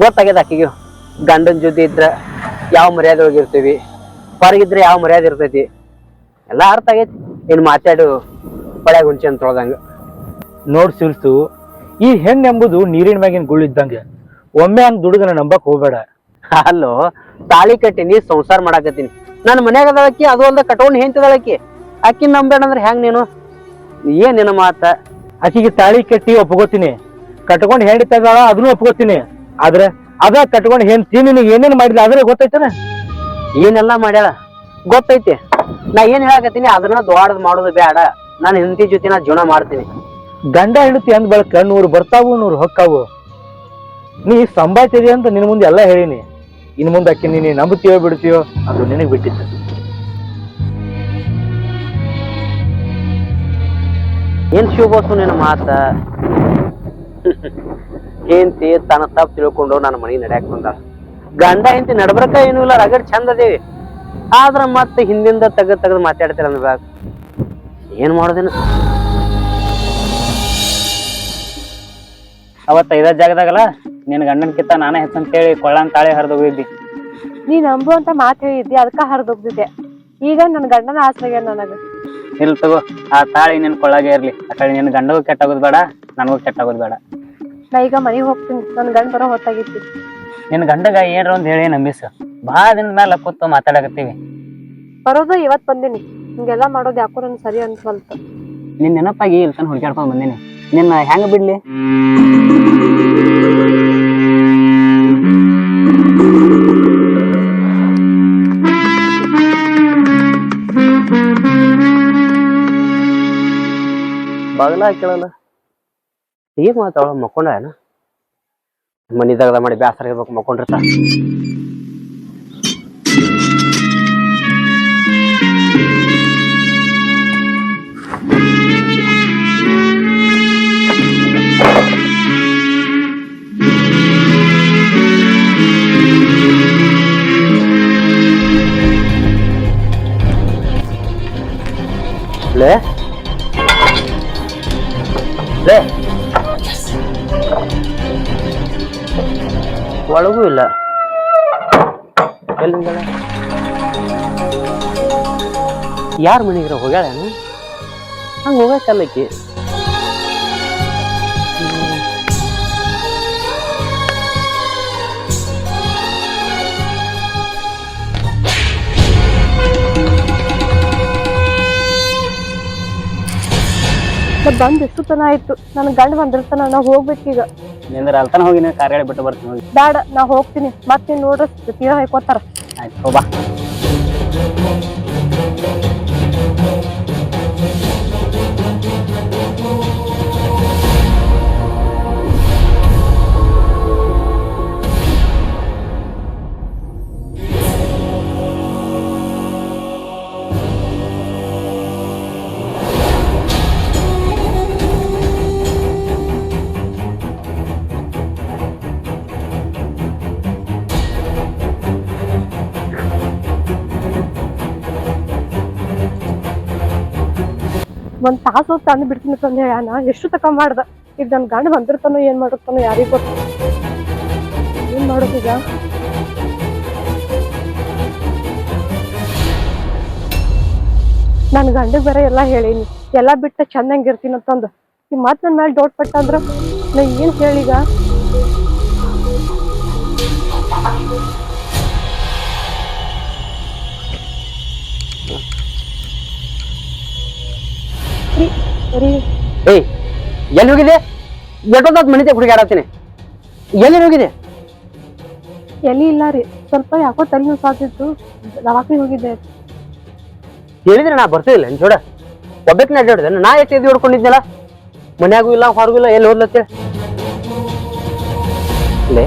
ಗೊತ್ತಾಗ್ಯದ ಆಕಿಗೆ ಗಂಡನ ಜೊತೆ ಇದ್ರ ಯಾವ ಮರ್ಯಾದೆ ಹೋಗಿರ್ತೀವಿ, ಹೊರಗಿದ್ರೆ ಯಾವ ಮರ್ಯಾದೆ ಇರ್ತೈತಿ ಎಲ್ಲ ಅರ್ಥ ಆಗೈತಿ. ಇನ್ ಮಾತಾಡು ಹೊಳ್ಯಾಗ ಹುಂಚೆ ಅಂತ ತೊಳ್ದಂಗ. ನೋಡ್ ಸಿಲ್ಸು, ಈ ಹೆಣ್ಣು ಎಂಬುದು ನೀರಿನ ಮ್ಯಾಗಿನ ಗುಳ್ಳಿದ್ದಂಗೆ. ಒಮ್ಮೆ ಹಂಗ್ ದುಡುಗನ ನಂಬಕ್ ಹೋಗ್ಬೇಡ. ಅಲ್ಲೋ, ತಾಳಿ ಕಟ್ಟಿನಿ, ಸಂಸಾರ ಮಾಡಾಕತ್ತೀನಿ. ನನ್ನ ಮನ್ಯಾಗ ಅದಳಕ್ಕಿ, ಅದು ಅಲ್ದ ಕಟ್ಕೊಂಡ್ ಹೆಂತಿದಳಕ್ಕಿ. ಆಕಿ ನಂಬೇಡ ಅಂದ್ರೆ ಹೆಂಗ್ ನೀನು? ಏನ್ ನಿನ್ನ ಮಾತ? ಆಕಿಗೆ ತಾಳಿ ಕಟ್ಟಿ ಒಪ್ಕೋತೀನಿ, ಕಟ್ಕೊಂಡ್ ಹೆಂಡಿ ತಗಾಳ ಅದನ್ನು ಒಪ್ಕೋತೀನಿ. ಆದ್ರೆ ಅದ ಕಟ್ಕೊಂಡ್ ಹೆಂಡ್ತಿ ನಿನಗೆ ಏನೇನ್ ಮಾಡಿಲ್ಲ ಅದ್ರ ಗೊತ್ತೈತನ? ಏನೆಲ್ಲಾ ಮಾಡ್ಯಾಳ ಗೊತ್ತೈತಿ. ನಾ ಏನ್ ಹೇಳಾಕತ್ತೀನಿ ಅದನ್ನ ದೊಡ್ಡದ್ ಮಾಡೋದು ಬೇಡ. ನಾನು ಹೆಂಡತಿ ಜೊತೆ ನಾ ಜೀವನ ಮಾಡ್ತೀನಿ. ಗಂಡ ಹೆಂಡತಿ ಅಂದ್ ಬಳಕ 100 ಬರ್ತಾವು 100 ಹೊಕ್ಕಾವು. ನೀ ಸಂಭಾಯ್ತಿದೆ ಅಂತ ನಿನ್ ಮುಂದೆ ಎಲ್ಲ ಹೇಳಿನಿ. ಇನ್ ಮುಂದೆ ಅಕ್ಕಿ ನೀನು ನಂಬುತ್ತೀಯೋ ಬಿಡ್ತೀಯೋ ಅದು ನಿನಗ್ ಬಿಟ್ಟಿತ್ತು. ಏನ್ ಶಿವಬೋಸು ನಿನ್ನ ಮಾತ? ಹೆಂಡತಿ ತನ್ನ ತಪ್ಪು ತಿಳ್ಕೊಂಡು ನನ್ನ ಮನೆಗೆ ನಡ್ಯಾಕ್ ಬಂದಾಳ. ಗಂಡ ಹೆಂಡತಿ ನಡ್ಬರ್ಕ ಏನೂ ಇಲ್ಲ, ರಗಡ್ ಚಂದ ಅದೇವಿ. ಆದ್ರ ಮತ್ತೆ ಹಿಂದಿಂದ ತೆಗದ್ ಮಾತಾಡ್ತೀರ ಅಂದ್ರ ಏನ್ ಮಾಡೋದೇನ? ಅವತ್ತ ಇದ ಜಾಗದಾಗಲ್ಲ ನಿನ್ ಗಂಡನ ಕಿತ್ತ ನಾನೇ ಹೆಚ್ಚಂತೇಳಿ ಕೊಳ್ಳನ್ ತಾಳಿ ಹರಿದು ಹೋಗಿದ್ದಿ. ನೀ ನಂಬುವಂತ ಮಾತು ಹೇಳಿದ್ದಿ, ಅದಕ್ಕ ಹರಿದೋಗ್ದಿದ್ದೆ. ಈಗ ನನ್ ಗಂಡನ ಆಸೆಗೆ ನನಗ ಇಲ್ ತಗೋ, ಆ ತಾಳಿ ನಿನ್ ಕೊಳ್ಳಾಗೆ ಇರ್ಲಿ. ಆ ಕಡೆ ನಿನ್ ಗಂಡಗೂ ಕೆಟ್ಟಾಗೋದ್ ಬೇಡ, ನನಗೂ ಕೆಟ್ಟಾಗೋದ್ ಬೇಡ. ನಾ ಈಗ ಮನೆಗೆ ಹೋಗ್ತೀನಿ, ನನ್ ಗಂಡ ಬರೋ ಹೊತ್ತಾಗಿತ್ತು. ನಿನ್ ಗಂಡಗ ಏನ್ರ ಒಂದ್ ಹೇಳಿ ನಂಬಿಸ. ಬಾಳ ದಿನದ ಮೇಲೆ ಕೂತು ಮಾತಾಡಕತ್ತೀವಿ. ಬರೋದು ಇವತ್ ಬಂದಿನಿ. ಹಿಂಗೆಲ್ಲಾ ಮಾಡೋದು ಯಾಕೋ ನನ್ ಸರಿ ಅನ್ಸಲ್ತ. ನಿನ್ ನೆನಪಾಗಿ ಇಲ್ತನ ಹುಡ್ಕ್ಯಾಡ್ಕೊಂಡ್ ಬಂದೀನಿ. ನಿನ್ನ ಹೆಂಗ ಬಿಡ್ಲಿ? ಬಾಗಲ ಕೇಳಲ್ಲ, ಏನ್ ಮಾತಾಡ? ಮಕ್ಕೊಂಡ ಏನ? ಮನಿದಾಗ ಮಾಡಿ ಬ್ಯಾಸರ ಇರ್ಬೇಕು, ಮಕ್ಕೊಂಡಿರ್ತ. ಲೇ ಲೇ, ಒಳಗೂ ಇಲ್ಲ. ಎಲ್ಲಿಂದ ಯಾರ ಮನೆಗಿರ ಹೋಗ್ಯಾಳ? ಹಂಗ ಹೋಗಕ್ಕಲ್ಲಕ್ಕಿ. ಬಂದ್ ಎಷ್ಟು ತನ ಆಯ್ತು, ನನ್ ಗಂಡ ಬಂದಿರ್ತಾನ. ನಾ ಹೋಗ್ಬೇಕೀಗ. ನಿಂದ್ರ ಅಲ್ತನ ಹೋಗಿ ನೀನ್ ಕಾರ್ಯಾಲಯ ಬಿಟ್ಟು ಬರ್ತೀನಿ ಹೋಗಿ. ಬೇಡ, ನಾ ಹೋಗ್ತೀನಿ. ಮತ್ತೆ ನೀನ್ ನೋಡ್ರಿ ತೀರಾ ಹಾಕೋತಾರ. ಆಯ್ತು, ಹೋಗ್ಬಾ. ಒಂದ್ ತಾಸು ಹೊತ್ತು ತಂದು ಬಿಡ್ತೀನಿ ತಂದೆ ಹೇಳ. ಎಷ್ಟು ತಕ ಮಾಡ್ದ. ಈಗ ನನ್ ಗಂಡ ಬಂದಿರ್ತಾನೋ ಏನ್ ಮಾಡಿರ್ತಾನೋ ಯಾರಿಗ ಗೊತ್ತ. ಏನ್ ಮಾಡೋದೀಗ? ನನ್ ಗಂಡಗ್ ಬೇರೆ ಎಲ್ಲಾ ಹೇಳಿನಿ, ಎಲ್ಲಾ ಬಿಟ್ಟ ಚಂದಂಗಿರ್ತೀನಿ ಅಂತಂದು. ಈ ಮತ್ ನನ್ ಮೇಲೆ ಡೌಟ್ ಪಟ್ಟ ಅಂದ್ರ ನಾ ಏನ್ ಹೇಳೀಗ? ಏಯ್, ಎಲ್ಲಿ ಹೋಗಿದೆ? ಎಷ್ಟೊತ್ತಾತ್ ಮನಿತೆ ಹುಡುಗಾಡತ್ತೀನಿ. ಎಲ್ಲಿ ಹೋಗಿದೆ? ಎಲ್ಲಿ ಇಲ್ಲ ರೀ, ಸ್ವಲ್ಪ ಯಾಕೋ ತಲೆ ನೋವು ಸಾತಿತ್ತು, ದವಾಖಾನೆ ಹೋಗಿದ್ದೆ. ಹೇಳಿದ್ರೆ ನಾ ಬರ್ತಿದಿಲ್ಲ ನಿನ್ ಜೋಡ. ಒಬ್ಬಕ್ಕೆ ಅಡ್ಡಾಡಿದೆ. ನಾ ಎಷ್ಟು ಎದ್ದು ಹೊಡ್ಕೊಂಡಿದ್ನಲ್ಲ, ಮನ್ಯಾಗೂ ಇಲ್ಲ ಹೊರಗೂ ಇಲ್ಲ, ಎಲ್ಲಿ ಹೋದ್ಲತ್ತೇಳಿ. ಲೇ,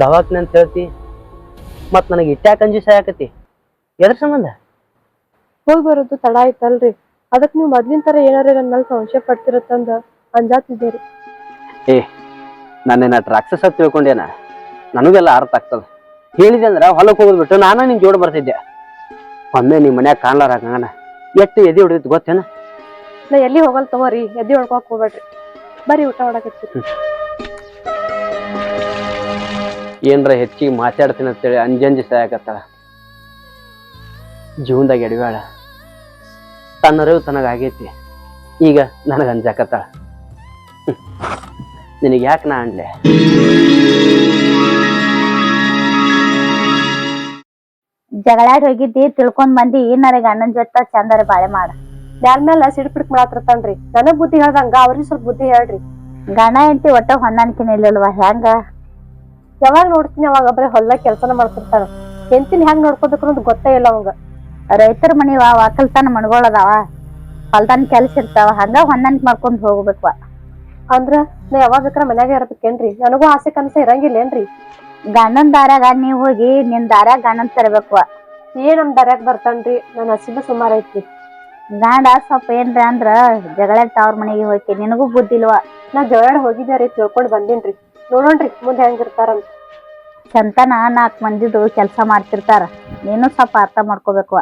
ದವಾಖಾನೆ ಅಂತ ಹೇಳ್ತಿ, ಮತ್ ನನಗೆ ಇಟ್ಟ್ಯಾಕ ಅಂಜಿ ಸಾಯಕತಿ? ಎದ್ರ ಸಂಬಂಧ? ಹೋಗಿ ಬರೋದು ತಡ ಆಯ್ತಲ್ರಿ, ಅದಕ್ ನೀವು ಮೊದ್ಲಿನ ತರ ಏನಾರ ನನ್ ಮೇಲೆ ಸಂಶಯ ಪಡ್ತಿರತ್ತಂದ ಅಂಜಾತಿದ್ದೀರಿ. ಏ, ನನ್ನ ರಾಕ್ಷಸ ತಿಳ್ಕೊಂಡೇನ? ನನಗೆಲ್ಲ ಅರ್ಥ ಆಗ್ತದ. ಹೇಳಿದೆ ಅಂದ್ರ ಹೊಲಕ್ ಹೋಗೋದ್ ಬಿಟ್ಟು ನಾನು ನಿನ್ ಜೋಡ್ ಬರ್ತಿದ್ದೆ. ಒಮ್ಮೆ ನಿಮ್ ಮನ್ಯಾಗ ಕಾಣ್ಲಾರ ಎಷ್ಟು ಎದೆ ಹೊಡಿದ್ ಗೊತ್ತೇನ? ನಾ ಎಲ್ಲಿ ಹೋಗಲ್ ತಗೋರಿ, ಎದ್ದಿ ಹೊಡ್ಕೊಕ್ ಹೋಗ್ಬೇಡ್ರಿ. ಬರೀ ಊಟ ಮಾಡಕತ್ತೀರಿ. ಏನ್ರ ಹೆಚ್ಚಿಗೆ ಮಾತಾಡ್ತೀನಿ ಅಂತೇಳಿ ಅಂಜಂಜಿ ಸಾಯಕತ್ತಾಳ. ಜೀವನದಾಗ ಎಡವ್ಯಾಳ. ತನ್ನರಿವು ತನಗಾಗೈತಿ, ಈಗ ನನಗೆ ಅಂಜಾಕತ್ತಾಳ. ನಿನಗೆ ಯಾಕೆ ನಾ ಅನ್ಲೆ? ಜಗಳಾಡಿ ಹೋಗಿದ್ದಿ ತಿಳ್ಕೊಂಡ್ ಬಂದಿ ನನಗೆ ಅಣ್ಣನ ಜೊತೆ ಚಂದರ ಬಾಳೆ ಮಾಡ. ಮ್ಯಾಲ ಸಿಡ್ ಪಿಡ್ಕ್ ಮಾಡಾತಿರ್ತಾನ್ರಿ. ನನಗ್ ಬುದ್ಧಿ ಹೇಳ್ದಂಗ ಅವ್ರಿಗೆ ಸ್ವಲ್ಪ ಬುದ್ಧಿ ಹೇಳ್ರಿ. ಗಣ ಎಂತಿ ಒಟ್ಟ ಹೊಂದಾಣಿಕೆ ಇಲ್ಲಲ್ವಾ? ಹೆಂಗ ಯಾವಾಗ ನೋಡ್ತೀನಿ ಅವಾಗ ಬರೀ ಹೊಲ್ದಾಗ ಕೆಲ್ಸನ ಮಾಡ್ತಿರ್ತಾನ. ಹೆಂತಿನ ಹೆಂಗ್ ನೋಡ್ಕೋಬೇಕು ಅನ್ನೋದು ಗೊತ್ತೇ ಇಲ್ಲ ಅವಂಗ. ರೈತರ ಮನಿ ಒಕ್ಕಲ್ತನ ಮಣ್ಗೊಳದಾವ, ಹೊಲ್ದಾನ ಕೆಲ್ಸ ಇರ್ತಾವ, ಹಂಗ ಹೊಂದಾಣಿಕೆ ಮಾಡ್ಕೊಂಡ್ ಹೋಗ್ಬೇಕು. ಅಂದ್ರ ನಾ ಯಾವಾಗ ಬೇಕಾರ ಮನ್ಯಾಗ ಇರ್ಬೇಕೇನ್ರಿ? ನನಗೂ ಆಸೆ ಕನಸ ಇರಂಗಿಲ್ಲೇನ್ರಿ? ಗಂಡನ್ ದಾರ್ಯಾಗ ನೀವ್ ಹೋಗಿ ನಿನ್ ದಾರ್ಯಾಗ ಗಂಡನ್ ತರ್ಬೇಕು. ನಮ್ ದಾರ್ಯಾಗ ಬರ್ತಾನ್ರಿ? ನನ್ ಹಸಿದ ಸುಮಾರ ಐತ್ರಿ. ಗಂಡ ಸ್ವಲ್ಪ ಏನ್ರಿ ಅಂದ್ರ ಜಗಳಾಡ್ತ ಅವ್ರ ಮನೆಗೆ ಹೋಗಿ ನಿನಗೂ ಬುದ್ಧಿ ಇಲ್ವಾ? ನಾ ಜಗಳಾಡ್ ಹೋಗಿದ್ದಾರಿ, ತಿಳ್ಕೊಂಡ್ ಬಂದೇನ್ರಿ. ನೋಡೋಣ್ರಿ ಮುಂದೆ ಹೆಂಗಿರ್ತಾರಂತ. ಚಂತನ 4 ಮಂದಿದು ಕೆಲ್ಸ ಮಾಡ್ತಿರ್ತಾರ, ನೀನು ಸ್ವಲ್ಪ ಅರ್ಥ ಮಾಡ್ಕೋಬೇಕು.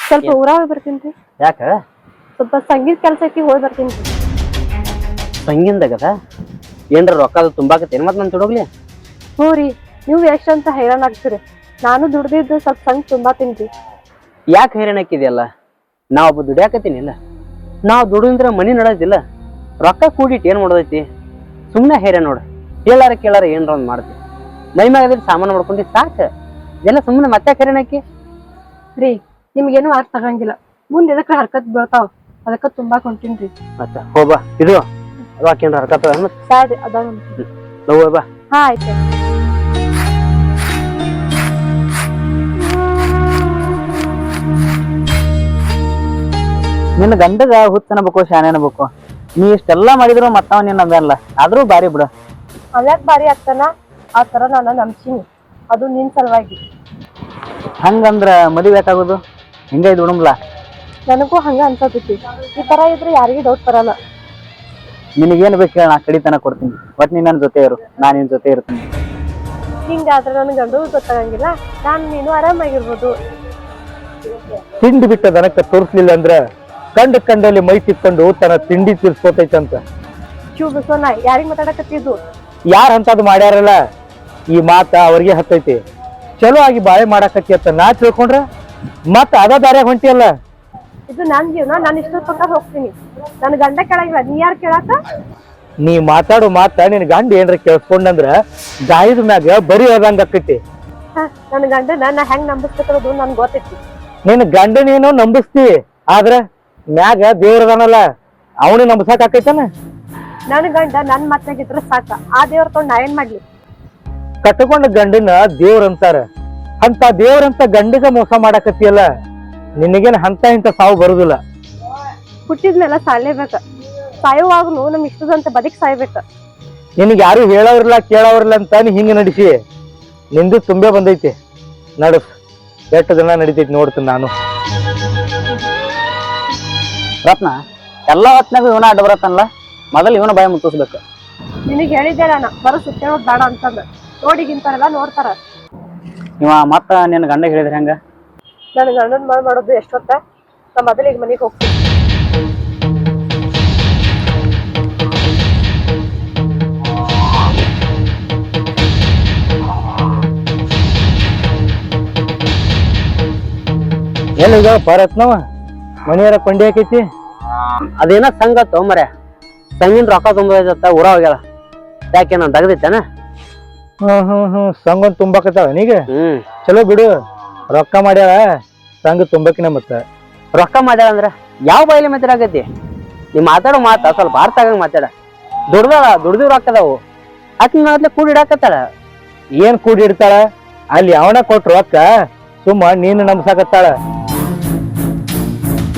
ಸ್ವಲ್ಪ ಊರಾಗ ಬರ್ತೀನಿ. ಯಾಕ? ಸ್ವಲ್ಪ ಸಂಗೀತ ಕೆಲ್ಸ ಐತಿ, ಹೋಗಿ ಬರ್ತೀನಿ. ಸಂಗಿಂದಾಗದ ಏನ್ರ ರೊಕ್ಕದ ತುಂಬಾಕತ್ತೇನ್ ಮತ್ ನನ್ ತೊಡಗ್ಲಿ? ಹ್ಞೂ ರೀ, ನೀವು ಎಷ್ಟಂತ ಹೈರಾಣ ಆಗ್ತೀರಿ. ನಾನು ದುಡ್ದಿದ್ದು ಸ್ವಲ್ಪ ಸಂಗ್ ತುಂಬಾ ತಿನ್ರಿ. ಯಾಕೆ ಹೈರಾಣ ಹಾಕಿದೆಯಲ್ಲ? ನಾವೊಬ್ಬ ದುಡಿಯಾಕತ್ತೀನಿಲ್ಲ, ನಾವು ದುಡಿದ್ರೆ ಮನಿ ನಡೋದಿಲ್ಲ, ರೊಕ್ಕ ಕೂಡಿಟ್ಟು ಏನ್ ಮಾಡೋದೈತಿ? ಸುಮ್ಮನೆ ಹೈರಾಣ ನೋಡ. ಕೇಳಾರ ಕೇಳಾರ ಏನ್ರ ಒಂದ್ ಮಾಡ್ತಿ, ಮೈ ಮ್ಯಾಗದ್ರೆ ಸಾಮಾನು ಮಾಡ್ಕೊಂಡಿ ಸಾಕ. ಇದೆಲ್ಲ ಸುಮ್ಮನೆ ಮತ್ತೆ ಹೈರಾಣ ಹಾಕಿ ರೀ. ನಿಮ್ಗೇನು ಅರ್ಥ ಆಗಂಗಿಲ್ಲ. ಮುಂದೆ ಎದಕ್ಕೆ ಹರ್ಕತ್ ಬೀಳ್ತಾವ, ಅದಕ್ಕ ತುಂಬಾ ಕೊಂಟಿನ್ರಿ. ಮತ್ತ ಹೋಗ್ಬಾ, ಇದು ಅವಾಕೇನ್ರ ಹರ್ಕತ್ತ ಬ್ಯಾಡ್ರಿ, ಅದ ಬಾ. ಹಾ ಆಯ್ತು. ನಿನ್ನ ಗಂಡಗ ಹುಚ್ಚ ಅನ್ಬೇಕು, ಶಾನೆ ಅನ್ಬೇಕು. ನೀ ಇಷ್ಟೆಲ್ಲಾ ಮಾಡಿದ್ರು ಮತ್ತವ ನಿನ್ನ ನಂಬಲ್ಲ, ಆದ್ರೂ ಬಾರಿ ಬಿಡ. ಅವ್ಯಾಕ್ ಬಾರಿ ಆಗ್ತಾನ? ಆ ತರ ನಾನು ನಂಬ್ಸೀನಿ, ಅದು ನಿನ್ ಸಲುವಾಗಿ. ಹಂಗಂದ್ರ ಮದುವೆ ಯಾಕಾಗೋದು? ಹಿಂಗ ಇದು ಉಣಮ್ಲಾ? ನನಗೂ ಹಂಗ ಅನ್ಸತೈತಿ. ಈ ತರ ಇದ್ರೆ ಯಾರಿಗೂ ಡೌಟ್ ಬರಲ್ಲ. ನಿನಗೇನ್ ಬೇಕು ಹೇಳ, ನಾ ಕಡಿತನ ಕೊಡ್ತೀನಿ. ಒಟ್ ನೀನ್ ನನ್ನ ಜೊತೆ ಇರು, ನಾನ್ ನಿನ್ ಜೊತೆ ಇರ್ತೀನಿ. ಹಿಂಗಾದ್ರೆ ನನ್ ಗಂಡು ಗೊತ್ತಾಗಂಗಿಲ್ಲ, ನೀನು ಆರಾಮಾಗಿರ್ಬೋದು. ತಿಂಡಿ ಬಿಟ್ಟ ದನಕ್ಕ ತೋರಿಸ್ಲಿಲ್ಲ ಅಂದ್ರ ಕಂಡಲ್ಲಿ ಮೈ ತಿಕ್ಕೊಂಡು ತನ್ನ ತಿಂಡಿ ತೀರ್ಸ್ಕೊತೈತಂತ. ಶಿವ ಬಸವಣ್ಣ, ಯಾರಿಗ್ ಮಾತಾಡಕತ್ತಿದ್ದು? ಯಾರ ಅಂತದ್ ಮಾಡ್ಯಾರಲ್ಲ, ಈ ಮಾತ ಅವ್ರಿಗೆ ಹತ್ತೈತಿ. ಚಲೋ ಆಗಿ ಬಾಳೆ ಮಾಡಾಕತ್ತಿ ಅಂತ ನಾ ತಿಳ್ಕೊಂಡ್ರ ಮತ್ತ ಅದ ದಾರ್ಯಾಗ ಹೊಂಟಿಯಲ್ಲ. ಇದು ನನ್ ಜೀವನ, ನಾನು ಇಷ್ಟ ಪ್ರಕಾರ ಹೋಗ್ತೀನಿ. ನನ್ ಗಂಡ ಕೇಳಂಗಿಲ್ಲ, ನೀ ಯಾರು ಕೇಳಾಕ? ನೀ ಮಾತಾಡೋ ಮಾತ ನಿನ್ ಗಂಡ ಏನ್ರ ಕೇಳಿಸ್ಕೊಂಡಂದ್ರ ಗಾಯದ ಮ್ಯಾಗ ಬರೀ ಹೋದಂಗ ಆಕೈತಿ. ನನ್ ಗಂಡನ ನಾ ಹೆಂಗ್ ನಂಬಿಸ್ಬೇಕನ್ನೋದು ನನ್ ಗೊತ್ತೈತಿ. ನಿನ್ ಗಂಡನೇನೋ ನಂಬಿಸ್ತಿ, ಆದ್ರ ಮ್ಯಾಗ ದೇವ್ರದಾನಲ್ಲ, ಅವನೇ ನಂಬಸಾಕ್ ಆಕೈತಾನ. ನನ್ ಗಂಡ ನನ್ ಮಾತ್ನಾಗಿದ್ರ ಸಾಕ, ಆ ದೇವ್ರ ತೊಗೊಂಡ್ ನಾ ಏನ್ ಮಾಡ್ಲಿ? ಕಟ್ಕೊಂಡ ಗಂಡನ ದೇವ್ರಂತಾರ, ಅಂತ ದೇವ್ರಂತ ಗಂಡಿಗ ಮೋಸ ಮಾಡಾಕತ್ತಿಯಲ್ಲ, ನಿನಗೇನ್ ಅಂತ ಇಂತ ಸಾವು ಬರುದಿಲ್ಲ. ಹುಟ್ಟಿದ್ಮೇಲೆ ಸಾಯ್ಲೇಬೇಕ, ಸಾಯುವಾಗ್ನು ನಮ್ ಇಷ್ಟದಂತ ಬದುಕಿ ಸಾಯ್ಬೇಕ. ನಿನಗೆ ಯಾರು ಹೇಳೋರಿಲ್ಲ ಕೇಳೋರಿಲ್ಲ ಅಂತ ನೀ ಹಿಂಗ ನಡೆಸಿ, ನಿಂದು ತುಂಬೆ ಬಂದೈತಿ. ನಡಸ್, ಎಷ್ಟು ದಿನ ನಡಿತೈತಿ ನೋಡ್ತೀನಿ ನಾನು. ರತ್ನ, ಎಲ್ಲಾ ಹೊತ್ನಾಗ ಇವನ ಅಡ್ಡ ಬರತ್ತಲ್ಲ, ಮೊದಲು ಇವನ ಭಯ ಮುಟ್ಟಿಸ್ಬೇಕು. ನಿನಗ್ ಹೇಳಿದ್ದೆ ನಾನು ಬರೋ ಸುತ್ತೇಳೋದ್ ಬೇಡ ಅಂತಂದ. ನೋಡಿಗಿಂತಾರೆಲ್ಲ ನೋಡ್ತಾರ. ಇವ ಮತ್ತ ನಿನ್ನ ಗಂಡ ಹೇಳಿದ್ರೆ ಹೆಂಗ? ನನ್ ಗಂಡನ್ ಮಾಡೋದು ಎಷ್ಟೊತ್ತ? ನಾ ಮೊದಲು ಈಗ ಮನೆಗೆ ಹೋಗ್ತೀನಿ. ಎಲ್ಲಿಗ ಪರತ್ನವ ಮನೆಯರ ಕೊಂಡಿ ಹಾಕೈತಿ? ಅದೇನ ಸಂಘ ತೊಂಬರ ಸಂಗಿನ ರೊಕ್ಕ ತುಂಬತ್ತ ಊರ ಹೋಗ್ಯಾಳ. ಯಾಕೆ ನಾನು ತಗದಿತ್ತೇನ? ಸಂಘ ತುಂಬಾಕತ್ತಾವ ನೀಗ? ಚಲೋ ಬಿಡು, ರೊಕ್ಕ ಮಾಡ್ಯಾಳ, ಸಂಘ ತುಂಬಕಿನ. ಮತ್ತ ರೊಕ್ಕ ಮಾಡ್ಯಾಳ ಅಂದ್ರ ಯಾವ ಬಾಯಿಲಿ ಮಾತಾಡಕೈತಿ? ನೀ ಮಾತಾಡೋ ಮಾತ ಸ್ವಲ್ಪ ಅರ್ಥ ಆಗಂಗ ಮಾತಾಡ. ದುಡ್ದಿವ್ ರೊಕ್ಕದಾವು, ಆಕಿನ ಮೊದ್ಲೆ ಕೂಡಿಡಾಕತ್ತಾಳ. ಏನ್ ಕೂಡಿಡ್ತಾಳ? ಅಲ್ಲಿ ಅವನ ಕೊಟ್ಟ ರೊಕ್ಕ ಸುಮ್ಮ ನೀನು ನಂಬ್ಸಾಕತ್ತಾಳ.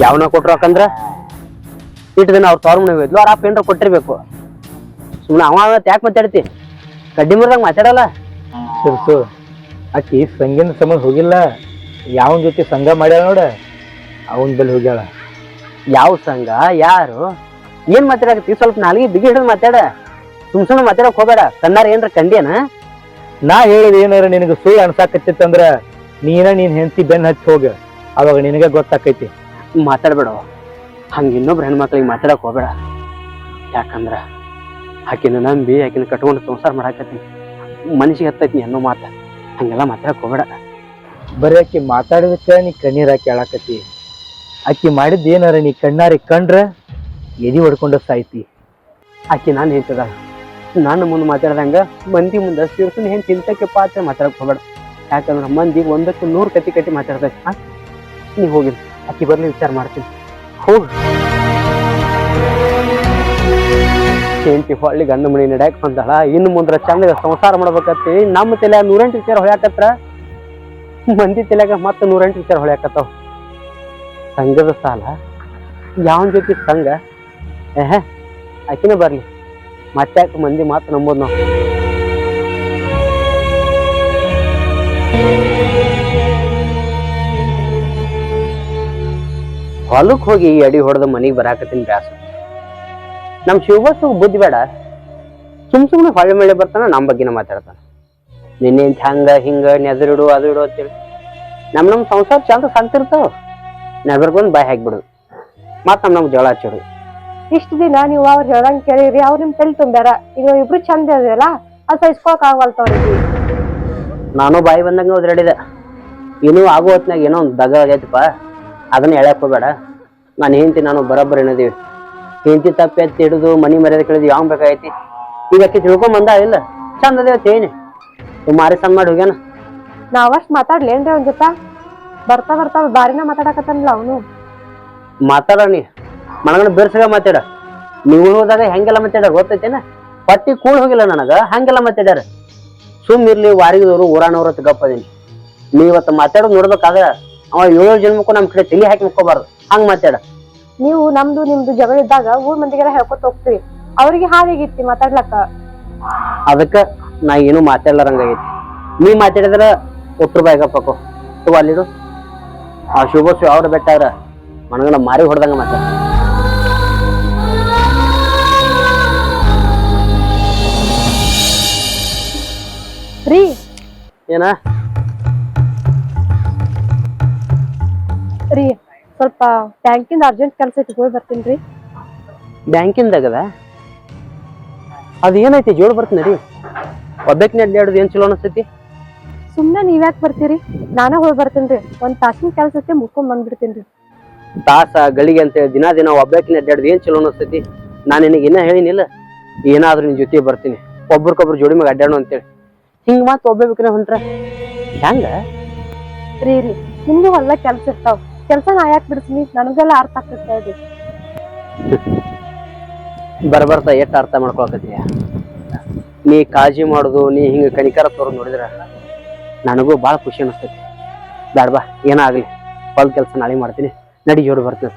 ಯಾವನ ಕೊಟ್ರ ರೊಕ್ಕಂದ್ರ ಇಟ್ಟು ದಿನ ಅವ್ರ ತವ್ರ ಮನೆಗೆ ಹೋಯ್ದ್ಲು, ಅವ್ರ ಅಪ್ಪ ಏನ್ರ ಕೊಟ್ಟಿರ್ಬೇಕು. ಸುಮ್ಮನೆ ಅವ ಯಾಕೆ ಮಾತಾಡ್ತಿ? ಕಡ್ಡಿ ಮುರಿದಾಗ ಮಾತಾಡಲ್ಲ. ಸಿರ್ಸು, ಆಕಿ ಸಂಗಿನ ಸಂಬಂಧ ಹೋಗಿಲ್ಲ, ಯಾವನ್ ಜೊತೆ ಸಂಘ ಮಾಡ್ಯಾಳ ನೋಡ, ಅವನ್ ಬಲ್ಲಿ ಹೋಗ್ಯಾಳ. ಯಾವ ಸಂಘ? ಯಾರು? ಏನ್ ಮಾತಾಡಕತ್ತಿ? ಸ್ವಲ್ಪ ನಾಲ್ಗೆ ಬಿಗಿ ಹಿಡಿದು ಮಾತಾಡ. ಸುಮ್ ಮಾತಾಡಕ್ ಹೋಗ್ಬೇಡ. ಕಣ್ಣಾರ ಏನ್ರ ಕಂಡಿಯನ? ನಾ ಹೇಳಿದ ಏನಾರ ನಿನಗೆ ಸುಳ್ಳು ಅನ್ಸಾಕತ್ತಿತ್ತಂದ್ರ ನೀನ್ ಹೆಂಡತಿ ಬೆನ್ ಹಚ್ಚಿ ಹೋಗ, ಅವಾಗ ನಿನಗೆ ಗೊತ್ತಾಕೈತಿ. ಮಾತಾಡ್ಬೇಡ, ಹಂಗ ಇನ್ನೊಬ್ರು ಹೆಣ್ಮಕ್ಳಿಗೆ ಮಾತಾಡಕ್ ಹೋಗ್ಬೇಡ. ಯಾಕಂದ್ರ ಆಕಿನ ನಂಬಿ ಆಕಿನ ಕಟ್ಕೊಂಡು ಸಂಸಾರ ಮಾಡಾಕತ್ತೀನಿ, ಮನಸ್ಸಿಗೆ ಹತ್ತೈತಿ ಅನ್ನೋ ಮಾತ. ಹಂಗೆಲ್ಲ ಮಾತಾಡಕ್ ಹೋಗ್ಬೇಡ. ಬರೀ ಆಕಿ ಮಾತಾಡಿದಕ್ಕ ನೀ ಕಣ್ಣೀರ್ ಹಾಕಿ ಹೇಳಾಕತಿ. ಆಕಿ ಮಾಡಿದ್ ಏನಾರ ನೀ ಕಣ್ಣಾರಿ ಕಂಡ್ರ ಎದಿ ಹೊಡ್ಕೊಂಡ ಸಾಯ್ತಿ. ಆಕಿ ನಾನು ಹೇಳ್ತದ ನಾನು ಮುಂದೆ ಮಾತಾಡ್ದಂಗ ಮಂದಿ ಮುಂದೆ ಸಿರ್ಸನ್ ಹೆಂಗ್ ತಿಂತಕ್ಕೆ ಪಾತ್ರ ಮಾತಾಡಕ್ ಹೋಗ್ಬೇಡ. ಯಾಕಂದ್ರ ಮಂದಿ 100ಕ್ಕೆ 100 ಕಟ್ಟಿ ಮಾತಾಡ್ತೈತಿ. ನೀ ಹೋಗಿ ಆಕಿ ಬರ್ಲಿ ವಿಚಾರ ಮಾಡ್ತೀನಿ. ಹೋಗ ಹೆಂಡತಿ ಹೊಳ್ಳಿ ಗಂಡ ಮನಿ ನಡ್ಯಾಕ್ ಬಂದಾಳ. ಇನ್ನು ಮುಂದ್ರ ಚಂದಾಗ ಸಂಸಾರ ಮಾಡ್ಬೇಕತ್ತಿ. ನಮ್ಮ ತಲೆಯಾಗ 108 ವಿಚಾರ ಹೊಳ್ಯಾಕತ್ರ, ಮಂದಿ ತಲೆಯಾಗ ಮತ್ತೆ 108 ವಿಚಾರ ಹೊಳ್ಯಾಕತ್ತಾವ. ಸಂಘದ ಸಾಲ ಯಾವನ್ ಜೊತೆ ಸಂಘ? ಆಕಿನ ಬರ್ಲಿ, ಮತ್ತೆ ಮಂದಿ ಮಾತು ನಂಬೋದು ನಾವು. ಹೊಲಕ್ ಹೋಗಿ ಅಡಿ ಹೊಡೆದ ಮನಿಗೆ ಬರಾಕತ್ತೀನಿ ಬ್ಯಾಸ. ನಮ್ ಶಿವಬಸ್ಸು ಬುದ್ಧಿ ಬೇಡ, ಸುಮ್ನೆ ಹೊಳೆ ಮಳೆ ಬರ್ತಾನ, ನಮ್ಮ ಬಗ್ಗೆನ ಮಾತಾಡ್ತಾನ. ನಿನ್ನೆ ಹಂಗ ಹಿಂಗ ನೆದರಿಡು ಅದು ಇಡು ಅಂತೇಳಿ ನಮ್ ಸಂಸಾರ ಚಂದ ಸಂತಿರ್ತಾವ. ನೆದರ್ಕೊಂಡ್ ಬಾಯ್ ಹಾಕ್ಬಿಡು, ಮತ್ ನಮ್ಗೆ ಜಗಳ ಹಚ್ಚಿಡು. ಇಷ್ಟ ದಿನ ನೀವು ಅವ್ರು ಹೇಳ್ದಂಗ್ ಕೇಳಿರಿ, ಅವ್ರ ನಿಮ್ ತಲೆ ತುಂಬ್ಯಾರ. ಈಗ ಇಬ್ರು ಚಂದ ಇದೆಯಲ್ಲ, ಅದು ಸಹಿಸ್ಕೊಳಕ್ ಆಗವಲ್ತವ್ರಿಗೆ. ನಾನು ಬಾಯಿ ಬಂದಂಗ ಓದ್ರಾಡಿದೆ. ಇನ್ನೂ ಆಗೋ ಹೊತ್ನಾಗ ಏನೋ ಒಂದು ದಗ ಆಗೈತಪ್ಪ, ಅದನ್ನ ಹೇಳಕ್ ಹೋಗ್ಬೇಡ. ನಾನು ಹೆಂಡತಿ ನಾನು ಬರೋಬ್ಬರ ಏನದೀವಿ. ಹೆಂಡತಿ ತಪ್ಪಿ ಎತ್ತಿ ಹಿಡಿದು ಮನಿ ಮರ್ಯಾದೆ ಕಳೆದು ಯಾವ ಬೇಕಾಗೈತಿ? ಈಗ ಆಕಿ ತಿಳ್ಕೊಂಡ್ ಬಂದ ಇಲ್ಲ, ಚಂದ ಅದೇವತ್ ಏನಿ ಮಾರಿ ಸಣ್ಣ ಮಾಡಿ ಹೋಗ್ಯಾನ. ನಾವಷ್ಟ್ ಮಾತಾಡ್ಲೇನ್ರಿ ಅವ್ನ ಜೊತೆ? ಬರ್ತಾ ಬರ್ತಾ ಬಾರಿನ ಮಾತಾಡಕತ್ತನ್ಲ ಅವನು. ಮಾತಾಡೋಣಿ ಮನಗಣ ಬಿರ್ಸಗ ಮಾತಾಡ. ನೀವು ಹೋದಾಗ ಹೆಂಗೆಲ್ಲ ಮಾತಾಡ್ಯಾರ ಗೊತ್ತೈತೇನ? ಪಟ್ಟಿ ಕೂಳ್ ಹೋಗಿಲ್ಲ ನನಗ, ಹಂಗೆಲ್ಲ ಮಾತಾಡ್ಯಾರ. ಸುಮ್ ಇರ್ಲಿ, ವಾರಿಗದವ್ರು ಊರಾನವ್ರ ಗಪ್ಪದೀನಿ. ನೀವತ್ತು ಮಾತಾಡೋದು ನೋಡ್ಬೇಕಾದ್ರೆ ಅವ 7 ಜನ್ಮಕ್ಕೂ ನಮ್ ಕಡೆ ತಲೆ ಹಾಕಿ ಮುಕ್ಕೋಬಾರ್ದು, ಹಂಗ ಮಾತಾಡ. ನೀವು ನಮ್ದು ನಿಮ್ದು ಜಗಳ ಇದ್ದಾಗ ಊರ್ ಮಂದಿಗೆಲ್ಲ ಹೇಳ್ಕೊತ ಹೋಗ್ತೀವಿ, ಅವ್ರಿಗೆ ಹಾದಿಗಿತ್ತಿ ಮಾತಾಡ್ಲಕ್ಕ. ಅದಕ್ಕ ನಾ ಏನು ಮಾತಾಡ್ಲಾರಂಗಾಗೈತಿ. ನೀ ಮಾತಾಡಿದ್ರ ಒಟ್ರು ಬಾಯ್ಗಪ್ಪಕ್ಕೋ ತಗೋ ಅಲ್ಲಿಡು. ಆ ಶುಭಸು ಅವ್ರ ಬೆಟ್ಟಾದ್ರ ಮನಗಣ ಮಾರಿ ಹೊಡೆದಂಗ ಮಾತಾಡ. ರೀ ಏನ ರೀ, ಸ್ವಲ್ಪ ಬ್ಯಾಂಕಿಂದ ಅರ್ಜೆಂಟ್ ಕೆಲಸ ಐತಿ, ಹೋಗಿ ಬರ್ತೀನಿ. ಬ್ಯಾಂಕಿಂದಾಗದ ಅದ ಏನೈತಿ? ಜೋಡ್ ಬರ್ತೀನಿ ರೀ. ಒಬ್ಬಾಕಿನ ಅಡ್ಡಾಡೋದು ಏನ್ ಚಲೋ ಅನಿಸ್ತೈತಿ? ಸುಮ್ನೆ ನೀವ್ಯಾಕೆ ಬರ್ತೀರಿ? ನಾನೇ ಹೋಗಿ ಬರ್ತೀನಿ. ಒಂದ್ ತಾಸಿನ ಕೆಲಸ ಐತಿ, ಮುಗ್ಕೊಂಡ್ ಬಂದ್ಬಿಡ್ತೀನಿ. ತಾಸ ಗಳಿಗೆ ಅಂತೇಳಿ ದಿನ ಒಬ್ಬಾಕಿನ ಅಡ್ಡಾಡೋದು ಏನ್ ಚಲೋ ಅನಿಸ್ತೈತಿ? ನಾನು ನಿನಗೆ ಏನ ಹೇಳಿನಿಲ್ಲ, ಏನಾದ್ರೂ ನಿನ್ ಜೊತೆ ಬರ್ತೀನಿ, ಒಬ್ರಿಗೊಬ್ರು ಜೋಡಿ ಮ್ಯಾಗ ಅಡ್ಡಾಡೋ ಅಂತೇಳಿ. ಹಿಂಗ ಮಾತು ಒಬ್ಬಬೇಕ್ರೆ ಹೊಂಟ್ರ ಹೆಂಗ? ರೀ ನಿಮ್ದು ಹೊಲ ಕೆಲ್ಸ ಇರ್ತಾವ, ಕೆಲ್ಸ ನಾ ಯಾಕೆ ಬಿಡ್ತೀನಿ? ನನಗೆಲ್ಲ ಅರ್ಥ ಆಗ್ತಿರ್ತಾ ಇದೆ. ಬರ್ತಾ ಎಷ್ಟು ಅರ್ಥ ಮಾಡ್ಕೊಳಕತ್ತೀಯ? ನೀ ಕಾಳಜಿ ಮಾಡೋದು, ನೀ ಹಿಂಗ ಕನಿಕರ ತೋರ್ ನೋಡಿದ್ರ ನನಗೂ ಭಾಳ ಖುಷಿ ಅನಿಸ್ತೈತಿ. ಬ್ಯಾಡ ಬಾ, ಏನಾಗ್ಲಿ ಹೊಲ ಕೆಲ್ಸ ನಾಳೆ ಮಾಡ್ತೀನಿ, ನಡಿ ಜೋಡಿ ಬರ್ತೀನಿ.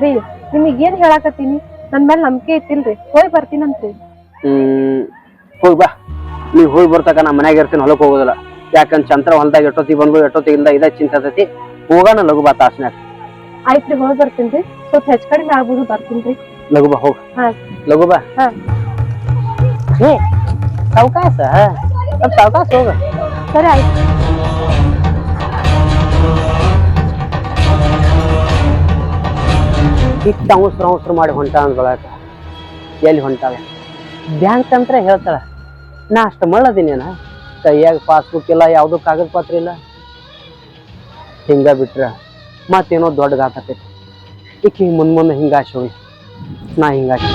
ರೀ ನಿಮಗ್ ಏನ್ ಹೇಳಾಕತ್ತೀನಿ? ನನ್ ಮೇಲೆ ನಂಬಿಕೆ ಐತಿಲ್ರಿ? ಹೋಗಿ ಬರ್ತೀನಂತ್ರಿ. ಹೋಗಿ ಬಾ. ನೀವ್ ಹೋಗಿ ಬರ್ತಕ ನಾ ಮನ್ಯಾಗ ಇರ್ತೀನಿ, ಹೊಲಕ್ ಹೋಗೋದಿಲ್ಲ. ಯಾಕಂದ್ ಚಂತ್ರ ಹೊಲದಾಗ ಎಷ್ಟೊತ್ತಿಗೆ ಬಂದು ಎಷ್ಟೊತ್ತಿಗಿಂದ ಇದ ಚಿಂತತೈತಿ. ಹೋಗೋಣ ಲಘು ಬಾ, ತಾಸ್ನ್ಯಾಗ. ಆಯ್ತ್ರಿ, ಹೋಗಿ ಬರ್ತೀನಿ. ಸ್ವಲ್ಪ ಹೆಚ್ಚು ಕಡಿಮೆ ಆಗ್ಬೋದು, ಬರ್ತೀನಿ. ಲಘು ಬಾ, ಹೋಗ. ಲಘು ಬಾ. ಸಾವಕಾಶ ಸಾವಕಾಶ ಹೋಗ. ಸರಿ ಆಯ್ತು. ಇಷ್ಟ ಅವಸರ ಮಾಡಿ ಹೊಂಟ ಅಂದ್ಕೊಳಕ ಎಲ್ಲಿ ಹೊಂಟಾವೆ? ಬ್ಯಾಂಕ್ ಅಂತ ಹೇಳ್ತಾಳ, ನಾ ಅಷ್ಟು ಮಳ್ಳದೀನೇನ? ಕೈಯಾಗ ಪಾಸ್ಬುಕ್ ಇಲ್ಲ, ಯಾವ್ದು ಕಾಗದ ಪತ್ರ ಇಲ್ಲ. ಹಿಂಗ ಬಿಟ್ರ ಮತ್ತೇನೋ ದೊಡ್ಡದಾಗತೈತಿ. ಈಕಿ ಮುಂದೆ ಹಿಂಗಾಶಿ ಹೋಗಿ ನಾ ಹಿಂಗಾಶಿ.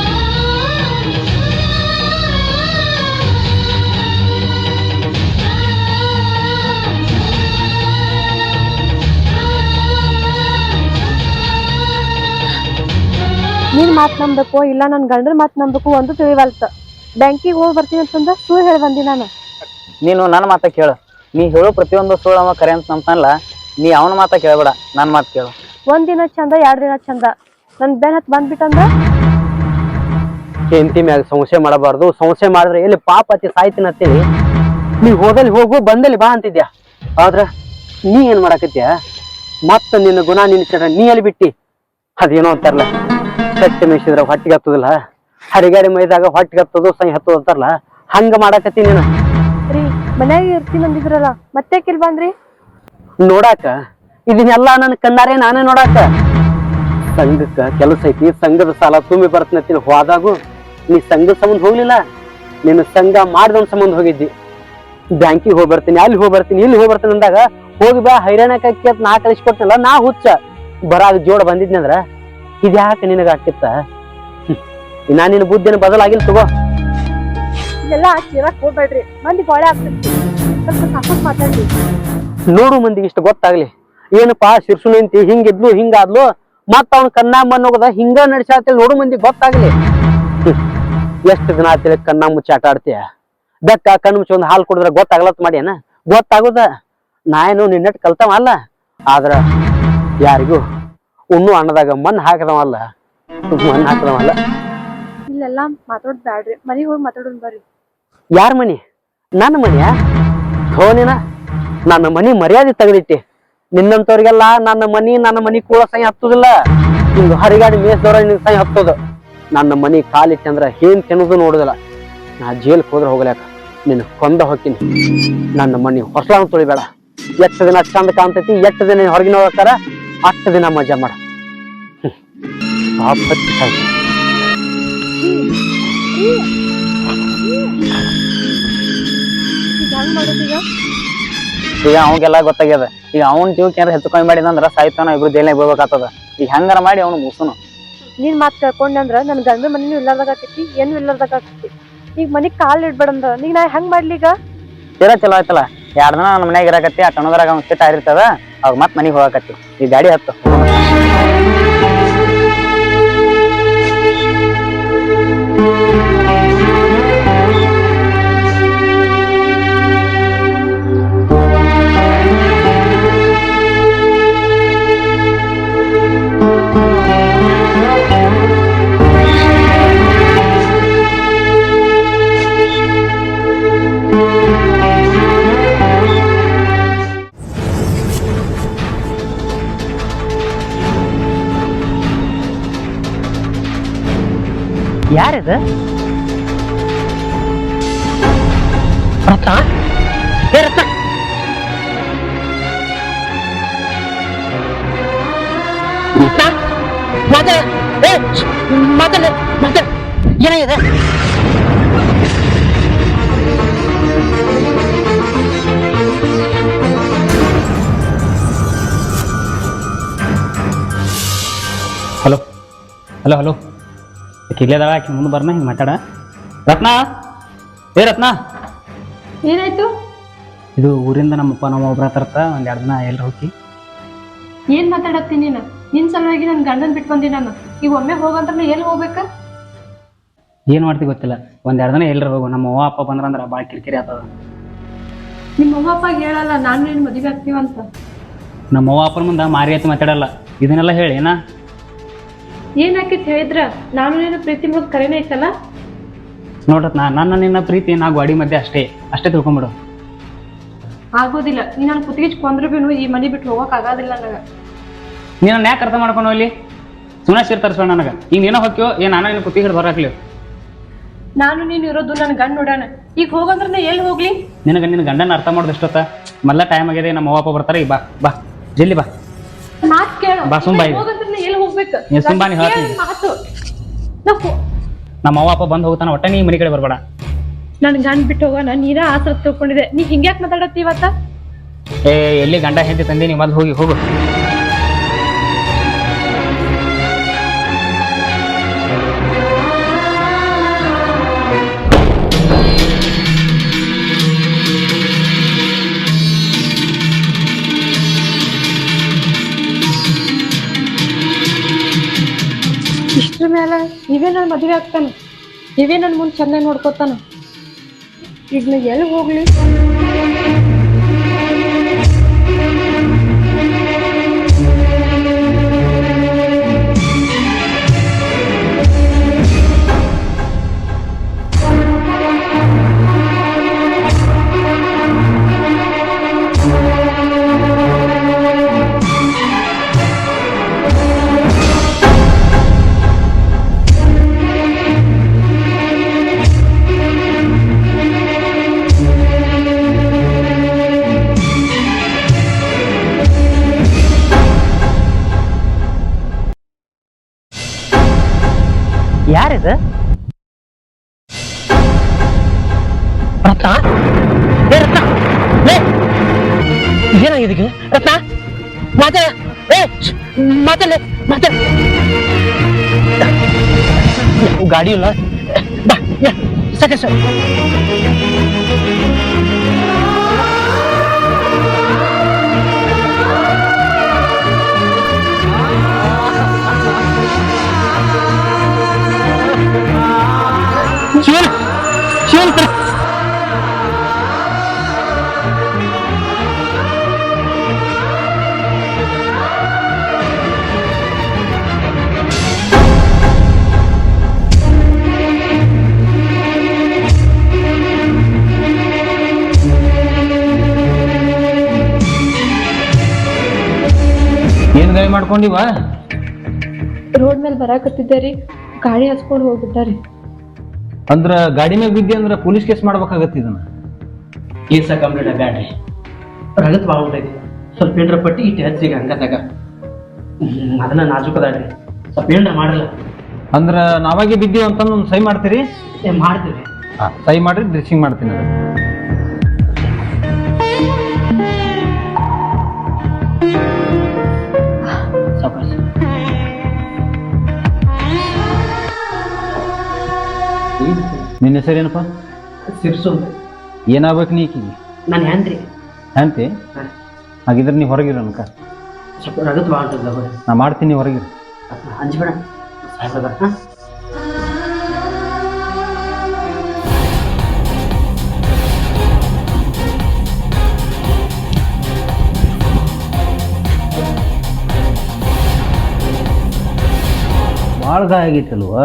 ನೀನ್ ಮಾತ್ ನಂಬಬೇಕು ಇಲ್ಲ ನನ್ ಗಂಡನ ಮಾತ್ ನಂಬಬೇಕು ಒಂದು ತಿಳಿವಲ್ತ. ಬ್ಯಾಂಕಿಗೆ ಹೋಗಿ ಬರ್ತೀನಿ ಅಂತಂದ ಸುಳ್ಳು ಹೇಳಿ ಬಂದಿ ನಾನು. ನೀನು ನನ್ನ ಮಾತ ಕೇಳು. ನೀ ಹೇಳೋ ಪ್ರತಿಯೊಂದು ಸುಳ್ಳು ಅವ ಕರೆ ಅಂತ ನಂಬ್ತಾನಲ್ಲ, ನೀ ಅವನ ಮಾತ ಕೇಳಬೇಡ, ನನ್ನ ಮಾತು ಕೇಳು. 1 ದಿನ ಚಂದ, 2 ದಿನ ಚಂದ, ನನ್ ಬೆನ್ ಹತ್ ಬಂದ್ಬಿಟ್ಟಂದ. ಹೆಂಡತಿ ಮ್ಯಾಗ ಸಂಶಯ ಮಾಡಬಾರ್ದು. ಸಂಶಯ ಮಾಡಿದ್ರೆ ಎಲ್ಲಿ ಪಾಪ ಹತ್ತಿ ಸಾಯ್ತೀನಿ ಅಂತೀನಿ. ನೀ ಹೋದಲ್ಲಿ ಹೋಗು, ಬಂದಲ್ಲಿ ಬಾ ಅಂತಿದ್ಯಾ. ಆದ್ರ ನೀ ಏನ್ ಮಾಡಾಕತ್ಯ? ಮತ್ತ ನಿನ್ನ ಗುಣ ನಿನ್ನ ನೀ ಎಲ್ಲಿ ಬಿಟ್ಟಿ? ಅದೇನೋ ಅಂತಾರಲ್ಲ, ಸತ್ಯ ಮೇಯಿಸಿದ್ರ ಹೊಟ್ಟಿಗೆ ಹತ್ತದಿಲ್ಲ, ಹರಿಗಾಡಿ ಮೈದಾಗ ಹೊಟ್ಟಿಗೆ ಹತ್ತದು ಸೈ ಹತ್ತದ ಅಂತಾರಲ್ಲ, ಹಂಗ ಮಾಡಾಕತ್ತಿ ನೀನು. ರೀ ಮನ್ಯಾಗ ಇರ್ತೀನಿ ಅಂದಿದ್ರಲ್ಲ ಮತ್ತೆ ಕಿಲ್ ಬಂದ್ರಿ ನೋಡಾಕ ಇದನ್ನೆಲ್ಲ ನನ್ನ ಕಣ್ಣಾರೆ ನಾನೇ ನೋಡಾಕ ಸಂಘಕ್ಕ ಕೆಲಸ ಐತಿ ಸಂಘದ ಸಾಲ ತುಂಬಿ ಬರ್ತನತ್ತೀನಿ ಹೋದಾಗು ನೀ ಸಂಘದ ಸಂಬಂಧ ಹೋಗ್ಲಿಲ್ಲ ನೀನು ಸಂಘ ಮಾಡಿದವನ್ ಸಂಬಂಧ ಹೋಗಿದ್ದಿ ಬ್ಯಾಂಕಿಗೆ ಹೋಗಿ ಬರ್ತೀನಿ ಅಲ್ಲಿ ಹೋಗಿ ಬರ್ತೀನಿ ಇಲ್ಲಿ ಹೋಗಿ ಬರ್ತೀನಿ ಅಂದಾಗ ಹೋಗಿ ಬಾ ಹೈರಾಣಕ್ಕೆ ನಾ ಕಳಿಸ್ಕೊಡ್ತೀನಲ್ಲ ನಾ ಹುಚ್ಚ ಬರಾಗ ಜೋಡ ಬಂದಿದ್ನಂದ್ರ ಇದ್ಯಾಕೆ ನಿನಗ ಆಕಿತ್ತ ನಾ ನಿನ್ನ ಬುದ್ಧಿನ ಬದಲಾಗಿಲ್ಲ ತಗೋ ಇದೆಲ್ಲ ಚಿರಾಕ್ ಹೋಗ್ಬೇಡ್ರಿ ಮಂದಿ ಗೋಳೆ ಆಗ್ತೈತಿ ಸ್ವಲ್ಪ ಸಾಕಷ್ಟು ಮಾತಾಡ್ರಿ ನೋಡು ಮಂದಿಗೆ ಇಷ್ಟ ಗೊತ್ತಾಗ್ಲಿ ಏನಪ್ಪಾ ಶಿರ್ಸು ನಿಂತಿ ಹಿಂಗಿದ್ಲು ಹಿಂಗಾದ್ಲು ಮತ್ತ ಅವ್ನ ಕನ್ನಾ ಮಣ್ಣೋಗದ ಹಿಂಗ ನಡ್ಸಾತೇಳಿ ನೋಡು ಮಂದಿ ಗೊತ್ತಾಗ್ಲಿ ಎಷ್ಟು ದಿನ ಆತೇಳಿ ಕನ್ನಾ ಮುಚ್ಚಿ ಆಟ ಆಡ್ತೀಯ ಬೆಕ್ಕ ಕಣ್ಣು ಮುಚ್ಚಿ ಒಂದು ಹಾಲು ಕುಡಿದ್ರೆ ಗೊತ್ತಾಗ್ಲತ್ ಮಾಡ್ಯಾನ ಗೊತ್ತಾಗುದ ನಾ ಏನು ನಿನ್ನಟ್ಟು ಕಲ್ತವ ಅಲ್ಲ ಆದ್ರ ಯಾರಿಗೂ ಉಣ್ಣು ಅನ್ನದಾಗ ಮಣ್ಣು ಹಾಕದವಲ್ಲ ಮಣ್ಣು ಹಾಕದವಲ್ಲ ಇಲ್ಲೆಲ್ಲ ಮಾತಾಡೋದ್ ಬ್ಯಾಡ್ರಿ ಮನಿಗ್ ಹೋಗಿ ಮಾತಾಡೋನ್ ಬರ್ರಿ ಯಾರ ಮನಿ ನನ್ನ ಮನಿಯ ಧೋನಿನ ನನ್ನ ಮನಿ ಮರ್ಯಾದೆ ತೆಗೆದಿಟ್ಟಿ ನಿನ್ನಂತವ್ರಿಗೆಲ್ಲ ನನ್ನ ಮನಿ ಕೂಡ ಸೈ ಹತ್ತುದಿಲ್ಲ ಹಿಂಗ ಹರಿಗಾಡಿ ಮೇಸ್ದವ್ರ ನಿನ್ ಸೈ ಹತ್ತೋದು ನನ್ನ ಮನಿ ಕಾಲಿಟ್ಟೆ ಅಂದ್ರ ಏನ್ ತಿನ್ನೋದು ನೋಡುದಿಲ್ಲ ನಾ ಜೈಲ್ಗೆ ಹೋದ್ರೆ ಹೋಗ್ಲಾಕ ನಿನ್ನ ಕೊಂದ ಹೋಗ್ತೀನಿ ನನ್ನ ಮನಿ ಹೊಸಲ ತೊಳಿಬೇಡ ಎಷ್ಟು ದಿನ ಚಂದ ಕಾಣ್ತೈತಿ ಎಷ್ಟು ದಿನ ಹೊರಗಿನ ಹೋಗ್ತಾರ ಅಷ್ಟು ದಿನ ಮಜಾ ಮಾಡ ಈಗ ಹೆಂಗ್ ಮಾಡೋದೀಗ ಈಗ ಅವಂಗೆಲ್ಲ ಗೊತ್ತಾಗ್ಯದ ಈಗ ಅವ್ನ ಜೀವಕ್ಕೆ ಏನಾರ ಹೆಚ್ಚು ಕಮ್ಮಿ ಮಾಡಿದಂದ್ರ ಸಾಯ್ತಾನ ಇಬ್ರು ಜೈಲ್ನಾಗ ಬೀಳ್ಬೇಕಾಗ್ತದ ಈಗ ಹೆಂಗಾರ ಮಾಡಿ ಅವ್ನು ಮುಸುನು ನೀನ್ ಮಾತ್ ಕೇಳ್ಕೊಂಡಂದ್ರ ನನ್ ಗಂಡ ಮನಿನೂ ಇಲ್ಲಾರ್ದಾಗ ಆಕೈತಿ ಏನು ಇಲ್ಲಾರ್ದಾಗ ಆಕೈತಿ ಈಗ ಮನಿಗ್ ಕಾಲ್ ಇಡ್ಬೇಡಂದ್ರ ನೀಗ್ ನಾ ಹೆಂಗ್ ಮಾಡ್ಲಿ ಈಗ ತೀರಾ ಚಲೋ ಆಯ್ತಲ್ಲ 2 ದಿನ ನನ್ನ ಮನ್ಯಾಗ ಇರಾಕತ್ತಿ ಆ ಟಣದ್ರಾಗ ಅವ್ನ ಸಿಟ್ಟ ಆಗಿರ್ತದ ಅವಾಗ ಮತ್ ಮನಿಗ್ ಹೋಗಾಕತ್ತಿ ಈ ಗಾಡಿ ಹತ್ತು ಯಾರಿದ ರತ್ನ ಏ ರತ್ನ ಮಾತಾಡ ಏನಾಗಿದೆ ಹಲೋ ಹಲೋ ಹಲೋ ಕಿಗ್ಲೇದಾಳ ಆಕಿ ಮುಂದೆ ಬರ್ನ ಹಿಂಗೆ ಮಾತಾಡ ರತ್ನ ಏ ರತ್ನ ಏನಾಯ್ತು ಇದು ಊರಿಂದ ನಮ್ಮಪ್ಪ ನಮ್ಮ ಒಬ್ಬರ ತರ್ತ 1-2 ದಿನ ಎಲ್ರು ಹೋಗಿ ಏನ್ ಮಾತಾಡತ್ತೀನಿ ನೀನು ನಿನ್ ಸಲುವಾಗಿ ನನ್ ಗಂಡನ್ ಬಿಟ್ಟು ಬಂದಿ ನಾನು ಈಗ ಒಮ್ಮೆ ಹೋಗಂತ ಎಲ್ಲಿ ಹೋಗ್ಬೇಕ ಏನು ಮಾಡ್ತಿ ಗೊತ್ತಿಲ್ಲ 1-2 ದಿನ ಎಲ್ರು ಹೋಗು ನಮ್ಮ ಅವ್ವ ಅಪ್ಪ ಬಂದ್ರಂದ್ರ ಭಾಳ ಕಿರಿಕಿರಿ ಆಗ್ತದ ನಿಮ್ಮ ಅವ್ವ ಅಪ್ಪ ಹೇಳಲ್ಲ ನಾನು ನೀನು ಮದುವೆ ಆಗ್ತೀವಂತ ನಮ್ಮ ಅವ್ವ ಅಪ್ಪನ ಮುಂದೆ ಮಾರಿ ಆಯ್ತು ಮಾತಾಡಲ್ಲ ಇದನ್ನೆಲ್ಲ ಹೇಳಿ ಏನಾ ಏನಾಕಿತ್ ಹೇಳಿದ್ರ ನಾನು ನೀನು ಪ್ರೀತಿ ಮುಗಿದ್ ಕರೆನೇ ಐತಲ್ಲ ನೋಡ್ರತ್ನ ನನ್ನ ನಿನ್ನ ಪ್ರೀತಿ ನಾ ಗಾಡಿ ಮಧ್ಯೆ ಅಷ್ಟೇ ತಿಳ್ಕೊಂಬಿಡು ಆಗೋದಿಲ್ಲ ನೀ ನಾನು ಕುತ್ತಿಗೆ ಕೊಂದ್ರು ಬಿನು ಈ ಮನೆ ಬಿಟ್ಟು ಹೋಗಕ್ ಆಗೋದಿಲ್ಲ ನನಗ ನೀನು ಯಾಕೆ ಅರ್ಥ ಮಾಡ್ಕೊಂಡು ಇಲ್ಲಿ ಸುಮ್ಮನೆ ಸೇರ್ತಾರ ನನಗೆ ಈಗ ನೀನೋ ಹೋಗ್ಯೋ ನಾನು ನಿನ್ನ ಕುತ್ತಿಗೆ ಹಿಡಿದು ಹೊರಾಕ್ಲಿ ನಾನು ನೀನು ಇರೋದು ನನ್ನ ಗಂಡ ನೋಡೋಣ ಈಗ ಹೋಗಂದ್ರ ನಾ ಎಲ್ಲಿ ಹೋಗ್ಲಿ ನಿನ್ನ ಗಂಡನ ಅರ್ಥ ಮಾಡೋದು ಎಷ್ಟೊತ್ತ ಮೊದಲ ಟೈಮ್ ಆಗಿದೆ ನಮ್ಮ ಅವ್ವ ಅಪ್ಪ ಬರ್ತಾರೆ ಈಗ ಬಾ ಜಲ್ದಿ ಬಾ ಮಾತ್ ಕೇಳು ಬಾ ಸುಮ್ ಬಾ ಹೋಗಂದ್ರ ನಾ ಎಲ್ಲಿ ಹೋಗ್ಬೇಕು ನೀ ಸುಮ್ ಬಾ ನೀ ಹೇಳ್ತೀನಿ ಮಾತು ನಮ್ಮ ಅವ್ವ ಅಪ್ಪ ಬಂದು ಹೋಗ್ತಾನ ಒಟ್ಟ ನೀ ಮನೆ ಕಡೆ ಬರ್ಬೇಡ ನನ್ ಗಂಡ ಬಿಟ್ಟು ಹೋಗೋಣ ನೀರ ಆಸರ ತಿಳ್ಕೊಂಡಿದೆ ನೀ ಹಿಂಗ್ಯಾಕ್ ಮಾತಾಡತ್ತಿ ಇವತ್ತ ಏ ಎಲ್ಲಿ ಗಂಡ ಹೆಂಡತಿ ತಂದೆ ನೀ ಮೊದ್ಲು ಹೋಗು ಇಷ್ಟ್ರ ಮೇಲೆ ಇವೇ ನನ್ ಮದುವೆ ಆಗ್ತಾನ ಇವೇ ನನ್ ಮುಂದೆ ಚೆನ್ನಾಗಿ ನೋಡ್ಕೋತಾನ ಈಗ ನಾ ಎಲ್ಲಿ ಹೋಗ್ಲಿ ರತ್ನ ಏ ರತ್ನ ಲೇ ಏನಾಗಿದೆ ರತ್ನ ಮಾತಾಡ ಏ ಮಾತಾಡ ಮಾತಾಡ ಗಾಡಿ ಇಲ್ಲ ಬಾ ಸಕ ಸರ್ ಶಿವನ್ ಶಿವನ್ ಏನ್ ಗಾಯ ಮಾಡ್ಕೊಂಡಿವ? ರೋಡ್ ಮೇಲೆ ಬರಾಕತ್ತಿದ್ದಾರಿ, ಗಾಡಿ ಹಚ್ಕೊಂಡು ಹೋಗ್ಬಿಟ್ಟಾರಿ. ಅಂದ್ರ ಗಾಡಿ ಮ್ಯಾಗ ಬಿದ್ದಿ ಅಂದ್ರ ಪೊಲೀಸ್ ಕೇಸ್ ಮಾಡ್ಬೇಕಾಗತ್ತ ಇದನ್ನ. ಕೇಸ ಕಂಪ್ಲೀಟ್ ಬ್ಯಾಡ್ರಿ, ರಗತ್ ಭಾಳ ಉಂಟೈತಿ. ಸ್ವಲ್ಪ ಏನ್ರ ಪಟ್ಟಿ ಇಟ್ಟು ಹಚ್ಚಿಗೆ ಹಂಗದಾಗ ಅದನ್ನ ನಾಜುಕದಾಡ್ರಿ, ಸ್ವಲ್ಪ ಏನ್ರ ಮಾಡಲ್ಲ. ಅಂದ್ರ ನಾವಾಗೆ ಬಿದ್ದೀವಿ ಅಂತಂದು ಒಂದು ಸೈ ಮಾಡ್ತೀರಿ? ಮಾಡ್ತೀವಿ. ಸೈ ಮಾಡ್ರಿ, ಡ್ರೆಸ್ಸಿಂಗ್ ಮಾಡ್ತೀನಿ. ಅದು ನಿನ್ನ ಹೆಸರೇನಪ್ಪ? ಸಿರ್ಸು. ಏನಾಗ್ಬೇಕು ನೀ ಈಕಿಗೆ? ನಾನು ಹ್ಯಾಂದ್ರಿ ಹ್ಯಾಂತಿ? ಹಾಗಿದ್ರೆ ನೀ ಹೊರಗಿರ ಅನ್ಕ. ಸ್ವಲ್ಪ ರಗತ್ ಭಾಳ ಉಂಟದ. ನಾ ಮಾಡ್ತೀನಿ, ಹೊರಗಿರ. ಅಂಜಬೇಡ ಸಾಹೇಬ್ರದ. ಹಾಂ ಭಾಳ ಗಾಯ ಆಗೈತಲ್ವ?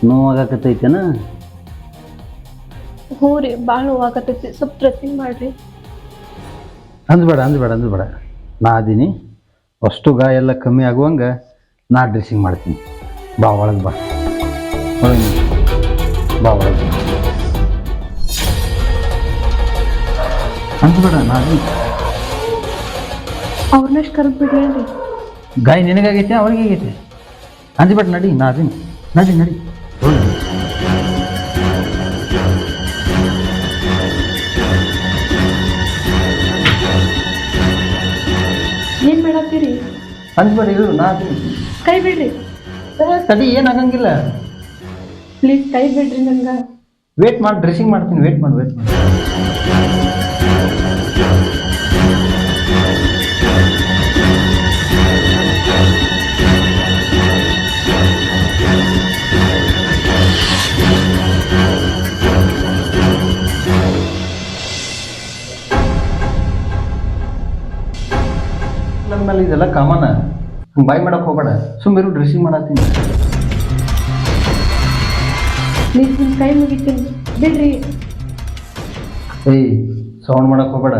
ನೋವಾಗತ್ತೈತೇನ? ಹ್ಞೂ ರೀ, ಭಾಳ ನೋವಾಗತ್ತೈತಿ, ಸ್ವಲ್ಪ ಡ್ರೆಸ್ಸಿಂಗ್ ಮಾಡ್ರಿ. ಅಂದ್ಬೇಡ ಅಂದ್ಬೇಡ ಅಂದ್ಬೇಡ, ನಾ ಅದೀನಿ. ಅಷ್ಟು ಗಾಯ ಎಲ್ಲ ಕಮ್ಮಿ ಆಗುವಂಗ ನಾ ಡ್ರೆಸ್ಸಿಂಗ್ ಮಾಡ್ತೀನಿ. ಬಾ ಒಳಗೆ ಬಾ, ಒಳಗೆ ಬಾ, ಒಳಗೆ ಅಂದ್ಬೇಡ. ನಾ ಅವ್ರನ್ನಷ್ಟು ಕರೆದು ಬಿಡ್ರಿ. ಗಾಯ ನಿನಗಾಗೈತೆ ಅವ್ರಿಗೆ ಆಗೈತೆ? ಅಂದ್ಬೇಡ, ನಡಿ, ನಾ ಅದೀನಿ. ನಡಿ ನಡಿ. ಏನ್ ಮಾಡತ್ತೀರಿ? ಅಂದ್ಬೇಡ, ಇರು, ನಾ ಅದೀನಿ. ಕೈ ಬಿಡ್ರಿ ತಡಿ, ಏನಾಗಂಗಿಲ್ಲ. ಪ್ಲೀಸ್ ಕೈ ಬಿಡ್ರಿ ನನ್ಗ. ವೇಟ್ ಮಾಡಿ, ಡ್ರೆಸ್ಸಿಂಗ್ ಮಾಡ್ತೀನಿ. ವೇಟ್ ಮಾಡಿ, ವೇಟ್ ಮಾಡಿ. ನಮ್ಮಲ್ಲಿ ಇದೆಲ್ಲ ಕಾಮನ್. ಬಾಯ್ ಮಾಡಕ್ ಹೋಗ್ಬೇಡ, ಸುಮ್ಮಿರು, ಡ್ರೆಸ್ಸಿಂಗ್ ಮಾಡತ್ತೀನಿ. ಪ್ಲೀಸ್ ನಿಮ್ ಕೈ ಮುಗಿತೀನಿ, ಬಿಡ್ರಿ. ಏಯ್, ಸೌಂಡ್ ಮಾಡಕ್ ಹೋಗ್ಬೇಡ,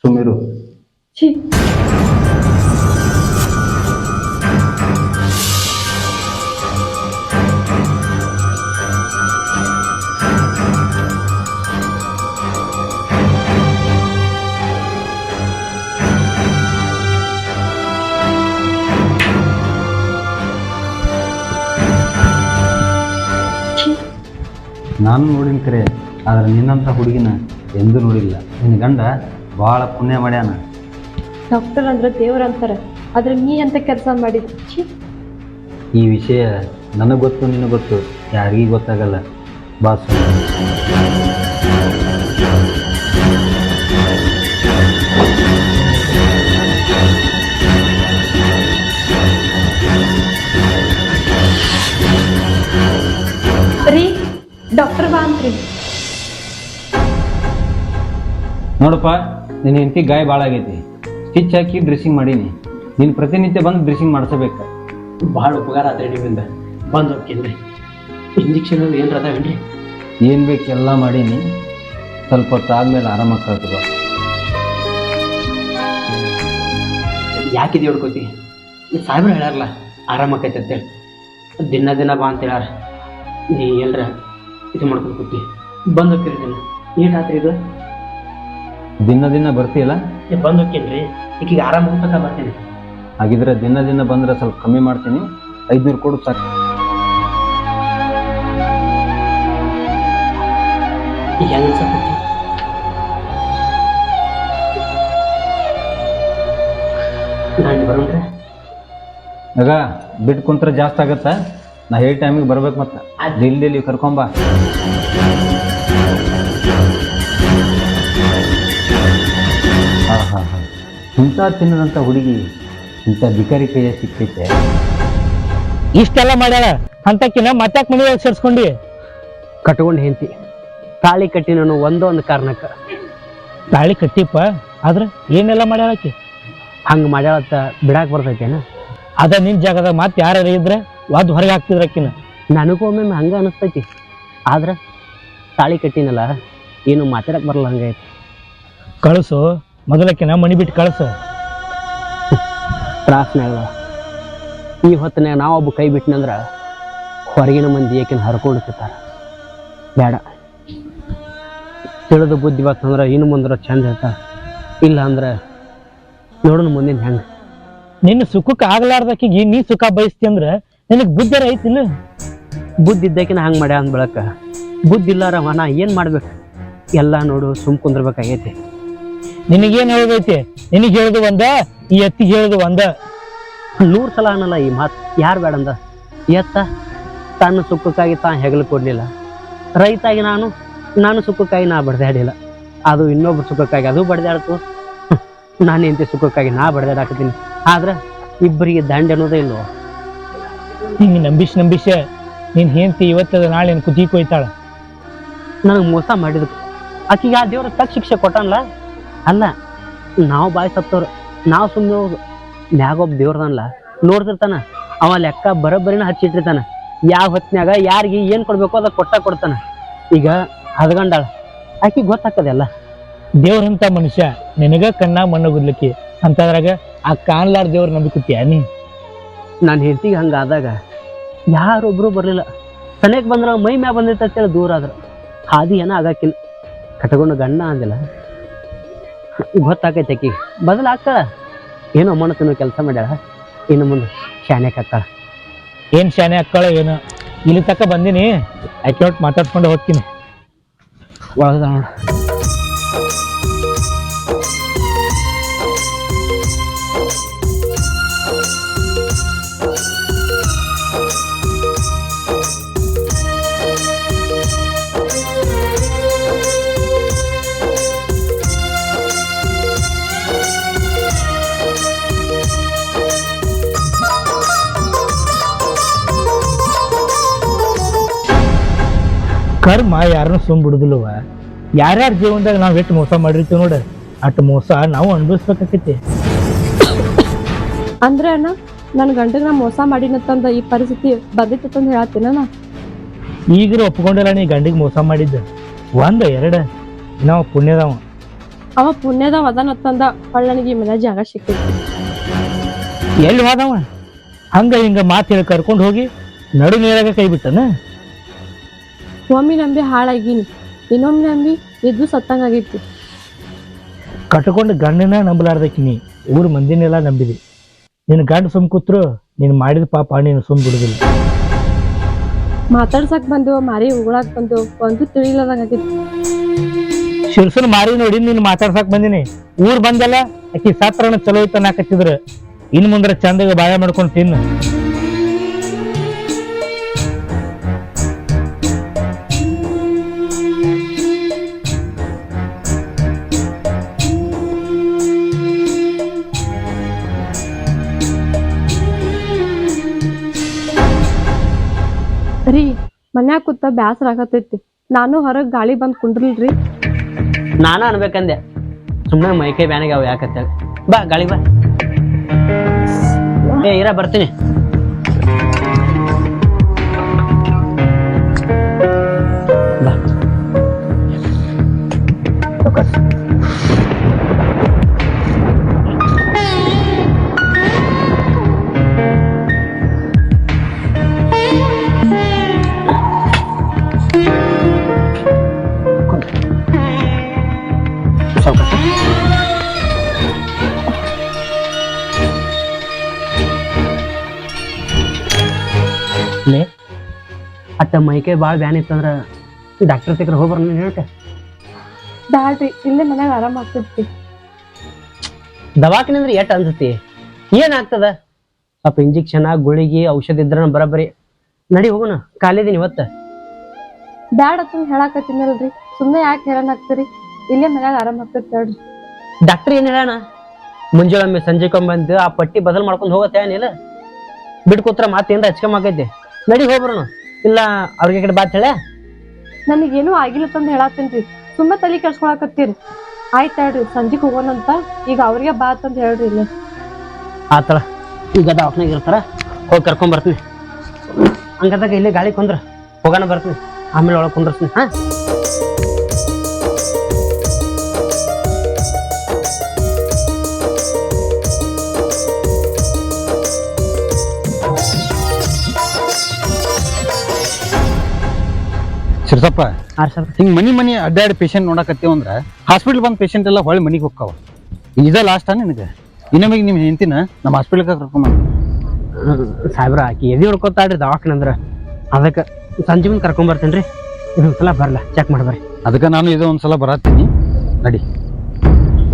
ಸುಮ್ಮಿರು. ಛೀ, ನಾನು ನೋಡಿನ ಕರೆ, ಆದ್ರೆ ನಿನ್ನಂಥ ಹುಡುಗಿನ ಎಂದೂ ನೋಡಿಲ್ಲ. ನಿನ್ನ ಗಂಡ ಭಾಳ ಪುಣ್ಯ ಮಾಡ್ಯಾನ. ಡಾಕ್ಟರ್ ಅಂದ್ರೆ ದೇವ್ರ ಅಂತಾರ, ಆದ್ರೆ ನೀ ಅಂತ ಕೆಲಸ ಮಾಡಿದ್. ಛೀ, ಈ ವಿಷಯ ನನಗೆ ಗೊತ್ತು, ನಿನಗೆ ಗೊತ್ತು, ಯಾರಿಗೂ ಗೊತ್ತಾಗಲ್ಲ. ಬಾ ರೀ, ಡಾಕ್ಟರ್ ಬಾ ಅಂತ್ರಿ. ನೋಡಪ್ಪ, ನಿನ್ನ ಹೆಂಡತಿ ಗಾಯ ಭಾಳ ಆಗೈತಿ. ಸ್ಟಿಚ್ ಹಾಕಿ ಡ್ರೆಸ್ಸಿಂಗ್ ಮಾಡೀನಿ. ನೀನು ಪ್ರತಿನಿತ್ಯ ಬಂದು ಡ್ರೆಸ್ಸಿಂಗ್ ಮಾಡಿಸಬೇಕು. ಭಾಳ ಉಪಕಾರ ಆತ್ರಿ ನಿಮ್ಮಿಂದ. ಬಂದು ಹೋಗ್ತೀನಿ. ಇಂಜೆಕ್ಷನ್ ಏನ್ರ ಅದಾವೇನ್ರಿ? ಏನು ಬೇಕು ಎಲ್ಲ ಮಾಡೀನಿ. ಸ್ವಲ್ಪ ಹೊತ್ತು ಆದ್ಮೇಲೆ ಆರಾಮಾಗಿ ಕಳ್ತದ. ಯಾಕಿದೆ ಹೊಡ್ಕೋತಿ? ಈ ಸಾಹೇಬ್ರು ಹೇಳ್ಯಾರಲ್ಲ ಆರಾಮಾಕೈತೆ ಅಂತೇಳಿ. ದಿನ ದಿನ ಬಾ ಅಂತ ಹೇಳ್ಯಾರ. ನೀ ಎಲ್ಲರ ಇದು ಮಾಡ್ಕೊಂಡು ಕೂತಿ ಬಂದು ಹೋಗ್ತೀರಿ. ದಿನ ಏಟ್ ಆತ್ರಿ ಇದು? ದಿನ ದಿನ ಬರ್ತೀಯಲ್ಲ? ಬಂದು ಹೋಗ್ತೀನಿ. ಈಗೀಗ ಆರಾಮ ಹೋಗ್ತಕ್ಕ ಬರ್ತೀನಿ. ಹಾಗಿದ್ರೆ ದಿನ ದಿನ ಬಂದ್ರೆ ಸ್ವಲ್ಪ ಕಮ್ಮಿ ಮಾಡ್ತೀನಿ. 500 ಕೊಡು ಸಾಕು. ಈಗ ಹೆಂಗ್ ಅನ್ಸತ್ತೈತಿ? ನಾನು ಬರೋಣ್ರೆ ಆಗ ಬಿಟ್ಟು ಕುಂತ್ರೆ ಜಾಸ್ತಿ ಆಗತ್ತಾ? ನಾ ಹೇಳಿ ಟೈಮಿಗೆ ಬರ್ಬೇಕು ಮತ್ತೆ ದಿಲ್ಲಿ ಕರ್ಕೊಂಬ. ಹಾಂ ಇಂಥ ತಿನ್ನದಂಥ ಹುಡುಗಿ ಇಂಥ ಬಿಕಾರಿ ಕೈಯ ಸಿಕ್ಕೈತೆ. ಇಷ್ಟೆಲ್ಲ ಮಾಡ್ಯಾಳ ಅಂತಕಿನ ಮತ್ತಾಕ್ ಮನೆ ಸೇರ್ಸ್ಕೊಂಡಿ? ಕಟ್ಕೊಂಡು ಹೆಂಡತಿ ತಾಳಿ ಕಟ್ಟಿ ನಾನು ಒಂದೊಂದು ಕಾರಣಕ್ಕೆ ತಾಳಿ ಕಟ್ಟಿಪ್ಪ, ಆದ್ರೆ ಏನೆಲ್ಲ ಮಾಡ್ಯಾಳಕಿ? ಹಂಗೆ ಮಾಡ್ಯಾಳತ್ತ ಬಿಡಾಕ್ ಬರ್ತೈತೇನ? ಅದ ನಿನ್ ಜಾಗದಾಗ ಮತ್ತೆ ಯಾರು ಇದ್ರೆ ವಾದ್ ಹೊರಗೆ ಹಾಕ್ತಿದ್ರಕ್ಕಿನ. ನನಗೂ ಒಮ್ಮೆ ಹಂಗೆ ಅನಿಸ್ತೈತಿ. ಆದ್ರೆ ತಾಳಿ ಕಟ್ಟಿನಲ್ಲ ಏನು ಮಾತಾಡಕ್ ಬರಲ್ಲ. ಹಂಗೈತಿ. ಕಳಿಸು ಮೊದಲಕ್ಕಿನ ಮನಿ ಬಿಟ್ಟು ಕಳಿಸು. ತ್ರಾಸ್ನಾಗ ಈ ಹೊತ್ತಿನಾಗ ನಾವೊಬ್ಬ ಕೈ ಬಿಟ್ಟನಂದ್ರ ಹೊರಗಿನ ಮಂದಿ ಏಕೆನ ಹರ್ಕೊಂಡಿರ್ತಾರ. ಬೇಡ, ತಿಳಿದು ಬುದ್ಧಿ ಬರ್ತಂದ್ರೆ ಇನ್ನು ಮುಂದ್ರ ಚಂದ ಇರ್ತಾರ. ಇಲ್ಲ ಅಂದ್ರೆ ನೋಡೋಣ ಮುಂದಿನ ಹೆಂಗ. ನಿನ್ನ ಸುಖಕ್ಕೆ ಆಗ್ಲಾರ್ದಕ್ಕಿಗೆ ನೀ ಸುಖ ಬಯಸ್ತಿ ಅಂದ್ರೆ ನಿನಗೆ ಬುದ್ಧಿ ಐತಿಲ್ಲ? ಬುದ್ಧಿ ಇದ್ದಕಿನ ಹಂಗೆ ಮಾಡ್ಯ ಅಂದ ಬಳಕ ಬುದ್ಧಿ ಇಲ್ಲಾರವ ನಾ ಏನು ಮಾಡ್ಬೇಕು? ಎಲ್ಲ ನೋಡು ಸುಮ್ ಕುಂದ್ರಬೇಕಾಗೈತಿ. ನಿನಗೇನು ಹೇಳದೈತಿ? ನಿನಗೆ ಹೇಳುದು ಒಂದ, ಈ ಎತ್ತಿಗೆ ಹೇಳುದು ಒಂದ. 100 ಸಲ ಅನ್ನಲ್ಲ ಈ ಮಾತು. ಯಾರು ಬೇಡ ಅಂದ? ಎತ್ತ ತನ್ನ ಸುಖಕ್ಕಾಗಿ ತಾ ಹೆಗಲು ಕೊಡ್ಲಿಲ್ಲ. ರೈತಾಗಿ ನಾನು ಸುಖಕ್ಕಾಗಿ ನಾ ಬಡ್ದಾಡಿಲ್ಲ. ಅದು ಇನ್ನೊಬ್ರು ಸುಖಕ್ಕಾಗಿ ಅದು ಬಡ್ದಾಡ್ತು. ನಾನು ಎಂತ ಸುಖಕ್ಕಾಗಿ ನಾ ಬಡ್ದಾಡಾಕತ್ತೀನಿ. ಆದ್ರೆ ಇಬ್ಬರಿಗೆ ದಂಡ ಅನ್ನೋದೇ ಇಲ್ವೋ? ಹಿಂಗೆ ನಂಬಿಸ್ ನೀನ್ ಹೆಂಡತಿ ಇವತ್ತದ ನಾಳೆ ಕುದಿ ಕೊಯ್ತಾಳ. ನನಗೆ ಮೋಸ ಮಾಡಿದ್ರು ಆಕಿಗೆ ಆ ದೇವ್ರ ತಕ್ಕ ಶಿಕ್ಷೆ ಕೊಟ್ಟನಲ್ಲ. ಅಲ್ಲ, ನಾವು ಬಾಯಿ ಸತ್ತವ್ರು, ನಾವು ಸುಮ್ಮನೆ ಹೋಗು. ಮ್ಯಾಗೊಬ್ಬ ದೇವ್ರದಲ್ಲ ನೋಡ್ತಿರ್ತಾನ. ಅವ ಲೆಕ್ಕ ಬರೋಬ್ಬರಿನ ಹಚ್ಚಿಟ್ಟಿರ್ತಾನ. ಯಾವ ಹೊತ್ತಿನಾಗ ಯಾರಿಗೆ ಏನು ಕೊಡ್ಬೇಕು ಅದ ಕೊಡ್ತಾನ. ಈಗ ಹದ್ಗಂಡಾಳ ಆಕಿ ಗೊತ್ತಾಕದೆಲ್ಲ. ದೇವ್ರಂತ ಮನುಷ್ಯ ನಿನಗ ಕಣ್ಣ ಮಣ್ಣಗುದ್ಲಿಕ್ಕೆ ಅಂತದ್ರಾಗ ಆ ಕಾಣ್ಲಾರ ದೇವ್ರ ನಂಬಿಕತ್ತೀಯ ನೀ? ನಾನು ಹೆಂಡತಿಗೆ ಹಂಗಾದಾಗ ಯಾರೊಬ್ರು ಬರಲಿಲ್ಲ. ಸನೇಕ್ ಬಂದ್ರ ಮೈ ಮ್ಯಾ ಬಂದಿರ್ತೇಳಿ ದೂರ ಆದ್ರ ಹಾದಿ ಏನೋ ಆಗಾಕಿಲ್ಲ. ಕಟ್ಕೊಂಡು ಗಂಡ ಅಂದಿಲ್ಲ. ಗೊತ್ತಾಕೈತೆ ಆಕಿ ಬದಲಾಗ್ತಾಳ. ಏನೋ ಮಣತನ ಕೆಲಸ ಮಾಡ್ಯಾಳ. ಇನ್ನು ಮುಂದೆ ಶಾನ್ಯಾಕ ಹಾಕ್ತಾಳ. ಏನ್ ಶಾನೆ ಅಕ್ಕಳ ಏನು? ಇಲ್ಲಿ ತಕ್ಕ ಬಂದಿನಿ, ಆಕೆ ಒಟ್ಟು ಮಾತಾಡ್ಕೊಂಡು ಹೋಗ್ತೀನಿ. ಒಳಗದ ನೋಡ. ಕರ್ಮ ಯಾರನ್ನ ಸುಮ್ ಬಿಡುದಿಲ್ಲವ. ಯಾರ್ಯಾರ ಜೀವನದಾಗ ನಾವ್ ಎಷ್ಟು ಮೋಸ ಮಾಡಿರ್ತೀವಿ ನೋಡ, ಅಷ್ಟು ಮೋಸ ನಾವು ಅನುಭವಿಸ್ಬೇಕಾಕೈತಿ. ಅಂದ್ರೆ ಅಣ್ಣ ನನ್ ಗಂಡಗ್ ನಾ ಮೋಸ ಮಾಡಿನತ್ತಂದ ಈ ಪರಿಸ್ಥಿತಿ ಬಂದಿತ್ತಂದ ಹೇಳತ್ತೀನ. ಈಗರೂ ಒಪ್ಕೊಂಡಿಲ್ಲ ನೀ ಗಂಡಿಗೆ ಮೋಸ ಮಾಡಿದ್ದ. 1 2 ನಾವು ಪುಣ್ಯದವ. ಅವ ಪುಣ್ಯದ ಅದನತ್ತಂದ ನನಗೆ ಈ ಮನೆ ಜಾಗ ಸಿಕ್ಕಿತ್ತು. ಎಲ್ಲಿ ಹೋದವ? ಹಂಗ ಹಿಂಗ ಮಾತು ಹೇಳಿ ಕರ್ಕೊಂಡು ಹೋಗಿ ನಡು ನೀರಾಗ ಕೈ ಬಿಟ್ಟನ. ಒಮ್ಮೆ ನಂಬಿ ಹಾಳಾಗಿನಿ, ಇನ್ನೊಮ್ಮೆ ನಂಬಿ ಎದ್ದು ಸತ್ತಂಗಾಗಿತ್ತು. ಕಟ್ಕೊಂಡು ಗಂಡನ ನಂಬಲಾರ್ದಕ್ಕಿ ನೀ ಊರ್ ಮಂದಿನೆಲ್ಲ ನಂಬಿದಿ. ನಿನ್ನ ಗಂಡ ಸುಮ್ ಕೂತ್ರು ನೀನು ಮಾಡಿದ ಪಾಪ ನೀನು ಸುಮ್ ಬಿಡುದಿಲ್ಲ. ಮಾತಾಡ್ಸಕ್ ಬಂದೆವು, ಮಾರಿ ಉಗುಳಾಕ್ ಬಂದೆವು, ಒಂದು ತಿಳಿಲದಂಗಾಗಿತ್ತು. ಶಿರ್ಸನ್ ಮಾರಿ ನೋಡಿ ನೀನು ಮಾತಾಡ್ಸಕ್ ಬಂದಿನಿ. ಊರ್ ಬಂದಲ್ಲ ಆಕಿ ಸಾತ್ರನ ಚಲೋ ಐತ ನಾಕತ್ತಿದ್ರ ಇನ್ ಮುಂದ್ರ ಚಂದಾಗ ಬಾಯ ಮಾಡ್ಕೊಂಡು ತಿನ್ನು. ರೀ ಮನ್ಯಾಗ ಕೂತ ಬ್ಯಾಸರ ಆಗತೈತಿ, ನಾನು ಹೊರಗ್ ಗಾಳಿ ಬಂದ್ ಕುಂಡ್ರಿಲ್ರಿ. ನಾನ ಅನ್ಬೇಕಂದೆ, ಸುಮ್ಮನೆ ಮೈಕೈ ಬ್ಯಾನಿಗೆ ಅವು ಯಾಕತ್ತ. ಬಾ ಗಾಳಿ ಬಾ. ಇರ ಬರ್ತೀನಿ. ಬಾ ಅಟ್ಟ ಮೈಕೈ ಭಾಳ ಬ್ಯಾನ್ ಇತ್ತಂದ್ರ ಡಾಕ್ಟರ್ ತೆಗ್ರ ಹೋಗ್ಬರ ನೀನು ಹೇಳ್ತೆ ಬ್ಯಾಡ್ರಿ ಇಲ್ಲೇ ಮನ್ಯಾಗ ಆರಾಮ್ ಆಗ್ತೈತಿ. ದವಾಖಾನೆ ಅಂದ್ರೆ ಎಟ್ ಅನ್ಸತಿ ಏನಾಗ್ತದ ಸ್ವಲ್ಪ ಇಂಜೆಕ್ಷನ್ ಗುಳಿಗೆ ಔಷಧ ಇದ್ರ ಬರಬರಿ ನಡಿ ಹೋಗೋಣ ಕಾಲಿದೀನಿ ಇವತ್ತ. ಬ್ಯಾಡ್ ಅಂತ ಹೇಳಾಕತ್ತೀನಲ್ರಿ ಸುಮ್ಮನೆ ಯಾಕೆ ಹೇಳನ್ ಆಗ್ತೀರಿ ಇಲ್ಲೇ ಮನ್ಯಾಗ ಆರಾಮ್ ಆಗ್ತೈತಿ ಹೇಳ್ರಿ. ಡಾಕ್ಟರ್ ಏನ್ ಹೇಳಣ ಮುಂಜಾನೊಮ್ಮೆ ಸಂಜೆಕೊಮ್ಮೆ ಆ ಪಟ್ಟಿ ಬದಲ್ ಮಾಡ್ಕೊಂಡು ಹೋಗತ್ತೆ ಏನಿಲ್ಲ ಬಿಟ್ಕೋತ್ರ ಮಾತೇನ್ರ ಹಚ್ಕಮ್ಮ ಆಗೈತಿ. ನಡಿ ಹೋಗ್ಬರೋಣ ಇಲ್ಲ ಅವ್ರಿಗೆ ಕಡೆ ಬಾತ್ ಹೇಳ. ನನಗೇನು ಆಗಿಲ್ಲ ತಂದು ಹೇಳಾತೇನ್ರಿ ಸುಮ್ಮ ತಲೆ ಕೆಡ್ಸ್ಕೊಳಕತ್ತೀರಿ. ಆಯ್ತು ಹೇಳ್ರಿ ಸಂಜೆಗೆ ಹೋಗೋಣಂತ ಈಗ ಅವ್ರಿಗೆ ಬಾತ್ ಅಂತ ಹೇಳ್ರಿ ಇಲ್ಲಿ. ಆತಳ ಈಗ ದವಾಖಾನೆಗೆ ಇರ್ತಾರ ಹೋಗಿ ಕರ್ಕೊಂಡ್ ಬರ್ತೀನಿ. ಹಂಗದಾಗ ಇಲ್ಲೇ ಗಾಳಿ ಕುಂದ್ರ ಹೋಗೋಣ ಬರ್ತೀನಿ ಆಮೇಲೆ ಒಳಗೆ ಕುಂದ್ರಸ್ತೀನಿ. ಹಾ ಶಿರ್ಸಪ್ಪ ಸರ್ ಹಿಂಗ್ ಮನಿ ಅಡ್ಡಾಡಿ ಪೇಷಂಟ್ ನೋಡಕತ್ತೇವ ಅಂದ್ರ ಹಾಸ್ಪಿಟಲ್ ಬಂದ್ ಪೇಷಂಟ್ ಎಲ್ಲ ಹೊಳ್ಳಿ ಮನಿಗೆ ಹೋಗ್ತಾವ. ಇದ ಲಾಸ್ಟ್ ನಿನಗೆ ಇನ್ನೊಮ್ಮಿಗೆ ನಿಮ್ ಹೆಂಡತಿನ ನಮ್ಮ ಹಾಸ್ಪಿಟಲ್ ಕರ್ಕೊಂಡ್ ಸಾಹೇಬ್ರ ಆಕಿ ಎದಿ ಹೊಡ್ಕೊತಾಡ್ರಿ ದವಾಖಾನೆ ಅಂದ್ರ ಅದಕ್ಕೆ ಸಂಜೆ ಮುಂದೆ ಕರ್ಕೊಂಡ್ ಬರ್ತೇನ್ರಿ. ಇದೊಂದ್ಸಲ ಬರಲ್ಲ ಚೆಕ್ ಮಾಡ್ಬರ್ರಿ. ಅದಕ್ಕೆ ನಾನು ಇದು ಒಂದ್ಸಲ ಬರತ್ತೀನಿ ನಡಿ.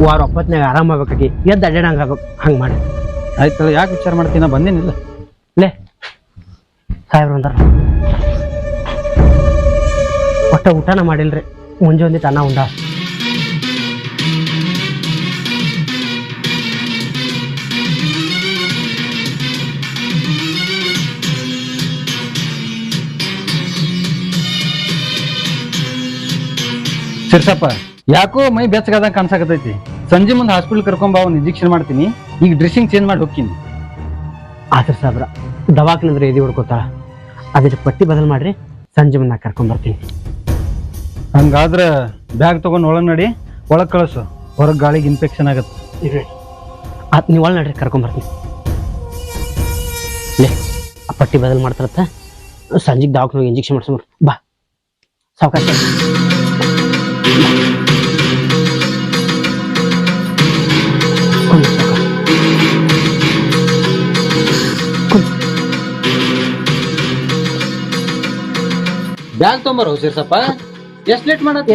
ವಾರ ಒಪ್ಪತ್ನಾಗ ಆರಾಮ ಆಗ್ಬೇಕಾಗಿ ಎದ್ದು ಅಡ್ಡಾಡಂಗ ಆಗ್ಬೇಕು ಹಂಗೆ ಮಾಡಿ. ಆಯ್ತಲ್ಲ ಯಾಕೆ ವಿಚಾರ ಮಾಡ್ತೀನಿ ಬಂದೇನಿಲ್ಲ ಲೇ ಸಾಹೇಬ್ರ ಅಂತಾರ ಒಟ್ಟ ಊಟನ ಮಾಡಿಲ್ರಿ ಮುಂಜಾನೆ ಅನ್ನ ಉಂಡ. ಶಿರ್ಸಪ್ಪ ಯಾಕೋ ಮೈ ಬೆಚ್ಚಗಾದಂಗ ಕಾಣಿಸಾಕತೈತಿ. ಸಂಜೆ ಮುಂದೆ ಹಾಸ್ಪಿಟಲ್ ಕರ್ಕೊಂಬ ಅವ್ನು ಇಂಜೆಕ್ಷನ್ ಮಾಡ್ತೀನಿ. ಈಗ ಡ್ರೆಸ್ಸಿಂಗ್ ಚೇಂಜ್ ಮಾಡಿ ಹೋಗ್ತೀನಿ. ಆದ್ರ ಸಾಹೇಬ್ರ ದವಾಖಾನೆ ಅಂದ್ರೆ ಎದಿ ಹೊಡ್ಕೋತಾಳ ಅದ್ರ ಪಟ್ಟಿ ಬದಲ್ ಮಾಡ್ರಿ ಸಂಜೆ ಮುಂದೆ ಕರ್ಕೊಂಡ್ ಬರ್ತೀನಿ. ಹಂಗಾದ್ರ ಬ್ಯಾಗ್ ತಗೊಂಡ್ ಒಳಗ್ ನಡಿ ಒಳಗ್ ಕಳಿಸು ಹೊರಗ್ ಗಾಳಿಗೆ ಇನ್ಫೆಕ್ಷನ್ ಆಗತ್ತೆ. ಆತ್ ನೀವು ಒಳ ನಡ್ರಿ ಕರ್ಕೊಂಡ್ ಬರ್ತೀನಿ. ಲೇ ಆ ಪಟ್ಟಿ ಬದಲ್ ಮಾಡ್ತಾರತ್ತ ಸಂಜೆಗೆ ದವಾಖಾನೆ ಇಂಜೆಕ್ಷನ್ ಮಾಡ್ಸೋಣ ಬಾ ಸಾವಕಾಶ. ಬ್ಯಾಗ್ ತೊಂಬರು ಶಿರ್ಸಪ್ಪ ಎಷ್ಟ್ ಲೇಟ್ ಮಾಡತ್ತೆ.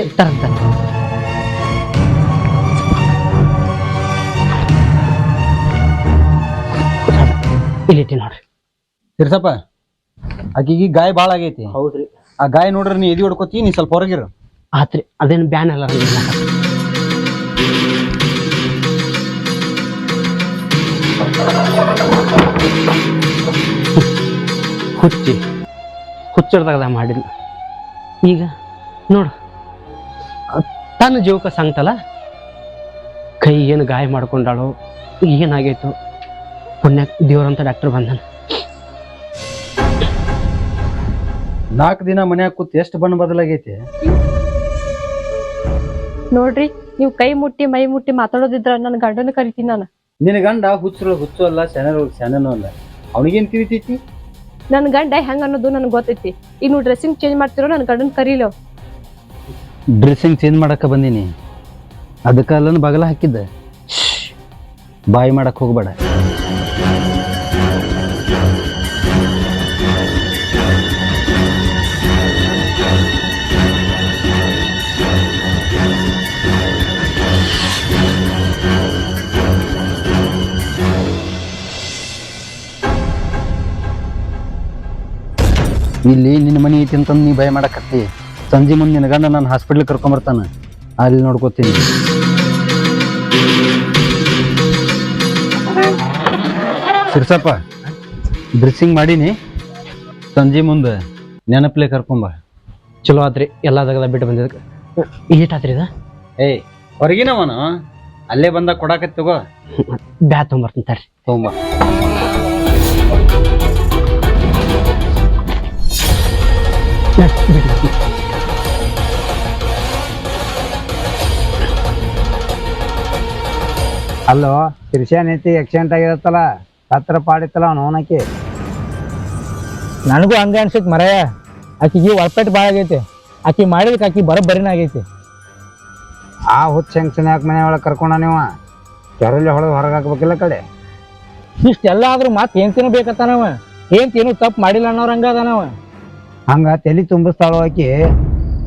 ಇಲ್ಲಿ ನೋಡ್ರಿ ಶಿರ್ಸಪ್ಪ ಆಕಿಗೆ ಗಾಯ ಭಾಳ ಆಗೈತಿ. ಹೌದ್ರಿ ಆ ಗಾಯ ನೋಡ್ರಿ ನೀ ಎದಿ ಹೊಡ್ಕೋತಿ ನೀ ಸ್ವಲ್ಪ ಹೊರಗಿರು. ಆತ್ರಿ ಅದೇನು ಬ್ಯಾನ್ ಅಲ್ಲ ಹುಚ್ಚಿಡ್ದಾಗ ಮಾಡಿಲ್ಲ. ಈಗ ನೋಡು ತನ್ನ ಜೀವಕ್ಕೆ ಸಂಗತಲ್ಲ ಕೈ ಏನು ಗಾಯ ಮಾಡ್ಕೊಂಡಾಳು ಏನಾಗೈತು ಪುಣ್ಯ ದೇವ್ರಂತ ಡಾಕ್ಟರ್ ಬಂದನ. 4 ದಿನ ಮನ್ಯಾಗ ಕೂತ್ ಎಷ್ಟು ಬಣ್ಣ ಬದಲಾಗೈತಿ ನೋಡ್ರಿ ನೀವು ಕೈ ಮುಟ್ಟಿ ಮೈ ಮುಟ್ಟಿ ಮಾತಾಡೋದಿದ್ರ ನನ್ನ ಗಂಡನ ಕರಿತೀನಿ ನಾನು. ನಿನ್ನ ಗಂಡ ಹುಚ್ಚು ಅಲ್ಲ ಶಾನೂ ಅಲ್ಲ ಅವನಿಗೇನ್ ತಿಳಿತೈತಿ. ನನ್ನ ಗಂಡ ಹೆಂಗ ಅನ್ನೋದು ನನ್ಗೆ ಗೊತ್ತೈತಿ. ಈಗ ನೀವು ಡ್ರೆಸ್ಸಿಂಗ್ ಚೇಂಜ್ ಮಾಡ್ತಿರೋ ನನ್ನ ಗಂಡನ ಕರೀಲೋ. ಡ್ರೆಸ್ಸಿಂಗ್ ಚೇಂಜ್ ಮಾಡಕ್ಕೆ ಬಂದೀನಿ ಅದಕ್ಕೆ ಅಲ್ಲನ್ನು ಬಗಲ ಹಾಕಿದ್ದೆ. ಬಾಯಿ ಮಾಡಕ್ ಹೋಗ್ಬೇಡ. ಇಲ್ಲಿ ನಿನ್ನ ಮನೆ ಐತಿ ಅಂತಂದು ನೀ ಭಯ ಮಾಡಕತ್ತಿ. ಸಂಜೆ ಮುಂದೆ ನಿನ್ನ ಗಂಡ ನಾನು ಹಾಸ್ಪಿಟ್ಲ್ ಕರ್ಕೊಂಬರ್ತಾನೆ ಅಲ್ಲಿ ನೋಡ್ಕೋತೀನಿ. ಶಿರ್ಸಪ್ಪ ಡ್ರೆಸ್ಸಿಂಗ್ ಮಾಡೀನಿ ಸಂಜೆ ಮುಂದೆ ನೆನಪಲೆ ಕರ್ಕೊಂಬ. ಚಲೋ ಆತ್ರಿ ಎಲ್ಲಾ ಜಾಗದ ಬಿಟ್ಟು ಬಂದಿದ್ದಕ್ಕೆ. ಏಟಾತ್ರಿ ಇದ ಏಯ್ ಹೊರಗಿನವನು ಅಲ್ಲೇ ಬಂದಾಗ ಕೊಡಾಕತ್ ತಗೋ. ಬ್ಯಾ ತೊಗೊಂಬರ್ತೀನಿ ತರ್ರಿ. ತಗೊಂಬ. ಅಲ್ಲೋ ತಿರ್ಸ್ಯಾನ್ ಐತಿ ಆಕ್ಸಿಡೆಂಟ್ ಆಗಿರತ್ತಲ್ಲ ಹತ್ರ ಪಾಡಿತ್ತಲ್ಲ ಅವ್ನು ಅವನಕಿ. ನನಗೂ ಹಂಗೆ ಅನ್ಸೈತಿ ಮರಯ್ಯ. ಆಕಿಗೆ ಒಳಪೆಟ್ಟು ಭಾಳ ಆಗೈತಿ. ಆಕಿ ಮಾಡಿದಕ್ಕೆ ಆಕಿ ಬರೀನ ಆಗೈತಿ. ಆ ಹುಚ್ಚ ಹೆಂಗ್ಸನ ಯಾಕೆ ಮನೆ ಒಳಗೆ ಕರ್ಕೊಂಡ ನೀವು ಕೆರಲಿ ಹೊಡೆದು ಹೊರಗೆ ಹಾಕ್ಬೇಕಿಲ್ಲ ಕಡೆ. ಇಷ್ಟೆಲ್ಲ ಆದ್ರೂ ಮತ್ತೆ ಏನ್ತಿನೂ ಬೇಕತ್ತಾನವ. ಏನ್ತೇನು ತಪ್ಪು ಮಾಡಿಲ್ಲ ಅನ್ನೋರು ಹಂಗ ಅದಾನವ. ಹಂಗ ತಲೆ ತುಂಬಿಸ್ತಾಳು ಆಕಿ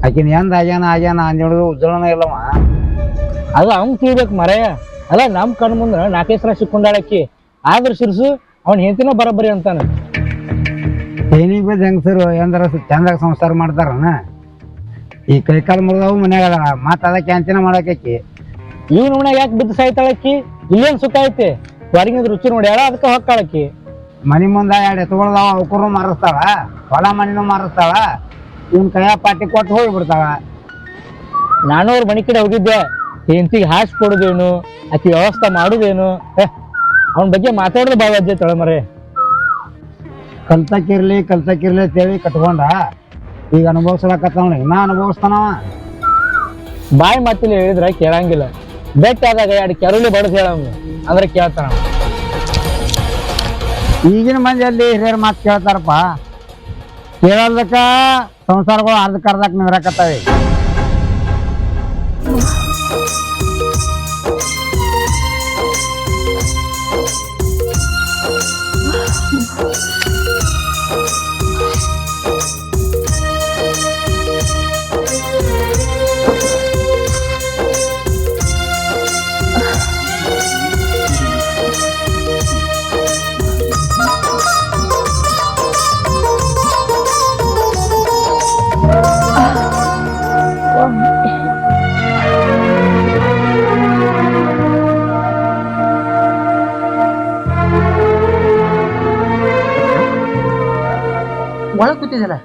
ಆಕಿನ ಎಂದ ಆಗ್ಯಾನ ಅಂದೇಳಿದ್ರು ಉಜ್ಜಳನ ಇಲ್ಲವ. ಅದು ಅವ್ನ್ ತಿಳಿಬೇಕು ಮರೆಯ. ಅಲ್ಲ ನಮ್ ಕಣ್ ಮುಂದ 4 ಸಲ ಸಿಕ್ಕೊಂಡಾಳಕ್ಕಿ, ಆದ್ರ ಸಿರ್ಸು ಅವ್ನ ಹೆಂತಿನ ಬರಬರಿ ಅಂತಾನ. ಏನಿಗೆ ಬೇದ ಹೆಂಗಸರು ಎಂದ್ರ ಚಂದಾಗ ಸಂಸಾರ ಮಾಡ್ತಾರನ. ಈ ಕೈಕಾಲು ಮುರಿದವು ಮನ್ಯಾಗ ಅದಾಳ, ಮತ್ತ ಅದಕ್ಕೆ ಅಂತಿನ ಮಾಡಾಕಿ. ಇವ್ ಮನ್ಯಾಗ ಯಾಕೆ ಬಿದ್ದು ಸಾಯ್ತಾಳಕ್ಕಿ? ಇಲ್ಲೇನ್ ಸುಖ ಐತಿ? ಹೊರಗಿನ ರುಚಿ ನೋಡ್ಯಾಳ, ಅದಕ್ಕೆ ಹೊಕ್ಕಾಳಕ್ಕಿ. ಮನಿ ಮುಂದ 2 ಎತ್ತುಗಳದಾವ, ಅವಕರು ಮಾರಿಸ್ತಾಳ, ಹೊಲ ಮನಿನೂ ಮಾರಿಸ್ತಾಳ, ಇವನ್ ಕೈಯ ಪಾಟಿ ಕೊಟ್ಟು ಹೋಗ್ಬಿಡ್ತಾಳ. ನಾನು ಅವ್ರ ಮನಿ ಕಡೆ ಹೋಗಿದ್ದೆ, ಹೆಂತಿಗೆ ಹಾಸ್ ಕೊಡುದೇನು, ಆಕಿ ವ್ಯವಸ್ಥೆ ಮಾಡುದೇನು, ಅವನ ಬಗ್ಗೆ ಮಾತಾಡೋದು ಭಾಳ ಅಜ್ಜೆ ತೊಳೆಮರೆ. ಕಲ್ತಕ್ಕಿರ್ಲಿ ಅಂತೇಳಿ ಕಟ್ಕೊಂಡ ಈಗ ಅನುಭವಿಸ್ಲಕತ್ತವನ, ಇನ್ನ ಅನುಭವಿಸ್ತಾನವ. ಬಾಯಿ ಮಾತಿಲಿ ಹೇಳಿದ್ರೆ ಕೇಳಂಗಿಲ್ಲ. ಬೆಟ್ಟ ಆದಾಗ 2 ಕೆರಳಿ ಬಡಸ್ ಹೇಳಂಗ ಅಂದ್ರೆ ಕೇಳ್ತಾನ. ಈಗಿನ ಮಂದಿಯಲ್ಲಿ ಹಿರಿಯರ ಮಾತು ಕೇಳ್ತಾರಪ್ಪ, ಕೇಳೋದಕ್ಕ ಸಂಸಾರಗಳು ಅರ್ಧಕ್ಕೆ ನಿಂದ್ರಾಕತ್ತಾವೆ. ಒಳಗ್ ಕೂತಿದ್ದಲ್ಲ,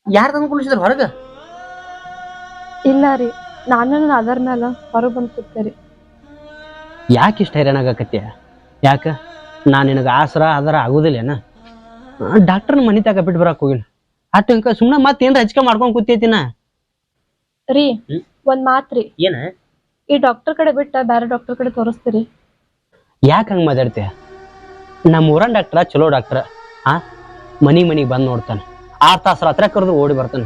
ಯಾರು ತಂದು ಕುಣಿಸಿದ್ರ ಹೊರಗ? ಇಲ್ಲ ರೀ, ನಾನು ಅದರ ಮ್ಯಾಲ ಹೊರಗೆ ಬಂದು ಕೂತೇರಿ. ಯಾಕೆ ಇಷ್ಟ ಹೈರಾಣಾಗಕತ್ಯ? ಯಾಕ ನಾ ನಿನಗೆ ಆಸರ ಅದರ ಆಗುದಿಲ್ಲೇನ? ಡಾಕ್ಟರ್ನ ಮನಿ ತಗ ಬಿಟ್ಟು ಬರಕ್ ಹೋಗಿಲ್ಲ, ಅಟ್ಟ ಸುಮ್ಮನೆ ಮತ್ತೇನ್ರ ಹಚ್ಕ ಮಾಡ್ಕೊಂಡ್ ಕೂತೈತಿನ. ರೀ ಒಂದ್ ಮಾತ್ರಿ, ಏನ ಈ ಡಾಕ್ಟರ್ ಕಡೆ ಬಿಟ್ಟ ಬೇರೆ ಡಾಕ್ಟರ್ ಕಡೆ ತೋರಿಸ್ತೀರಿ? ಯಾಕೆ ಹಂಗ ಮಾತಾಡ್ತೀಯ? ನಮ್ಮ ಊರನ್ ಡಾಕ್ಟರ್ ಚಲೋ ಡಾಕ್ಟರ್. ಮನಿಗೆ ಬಂದು ನೋಡ್ತಾನೆ, 6 ತಾಸು ರಾತ್ರಿ ಕರೆದ್ರು ಓಡಿ ಬರ್ತಾನೆ.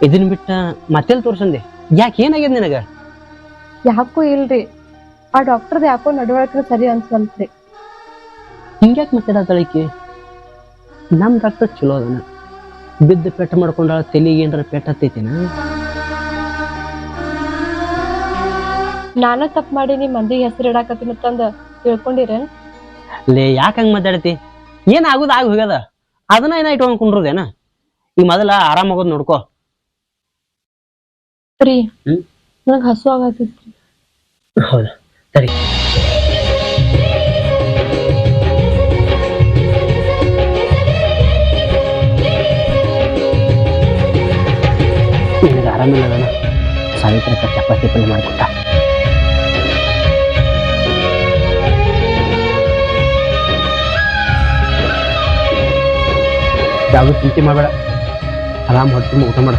ಇದನ್ ಬಿಟ್ಟ ಮತ್ತೆಲ್ ತೋರ್ಸಂದೆ? ಯಾಕೆ ಏನಾಗ್ಯದ ನಿನಗ? ಯಾಕೂ ಇಲ್ರಿ, ಆ ಡಾಕ್ಟರ್ದ ಯಾಕೋ ನಡವಳಿಕೆ ಸರಿ ಅನ್ಸಲ್ತ್ರಿ. ಹಿಂಗ್ಯಾಕೆ ಮಾತಾಡತಳಿಕೆ? ನಮ್ ಡಾಕ್ಟರ್ ಚಲೋ ಅದನ, ಬಿದ್ದು ಪೆಟ್ಟ ಮಾಡ್ಕೊಂಡಾಳ, ತೆಲಿಗೆ ಏನಾರ ಪೆಟ್ಟ ಹತ್ತೈತಿನ? ನಾನ ತಪ್ಪು ಮಾಡಿ ನಿಮ್ ಮಂದಿಗೆ ಹೆಸರು ಇಡಾಕತ್ತೀನಿ ಅಂತಂದ ತಿಳ್ಕೊಂಡಿರೇನ್? ಲೇ ಯಾಕೆ ಹಂಗ ಮಾತಾಡ್ತಿ? ಏನ್ ಆಗುದ ಆಗ ಹೋಗ್ಯದ, ಅದನ್ನ ಏನ ಇಟ್ಕೊಂಡ್ ಕುಂಡ್ರದೇನ? ಈ ಮೊದಲ ಆರಾಮಾಗೋದ್ ನೋಡ್ಕೋ. ರೀ ನನಗ್ ಹಸು ಆಗತ್ತಿತ್ರಿ. ಹೌದಾ, ಸರಿ. ನಿನಗೆ ಆರಾಮಿಲ್ಲ ಅದನ್ನ ಸಾವಿತ್ರಕ್ಕ ಚಪಾತಿ ಪಲ್ಯ ಮಾಡಿಕೊಟ್ಟ. ಯಾವ್ದು ಚಿಂತೆ ಮಾಡಬೇಡ, ಆರಾಮ್ ಹೊಟ್ಟೆ ಊಟ ಮಾಡ.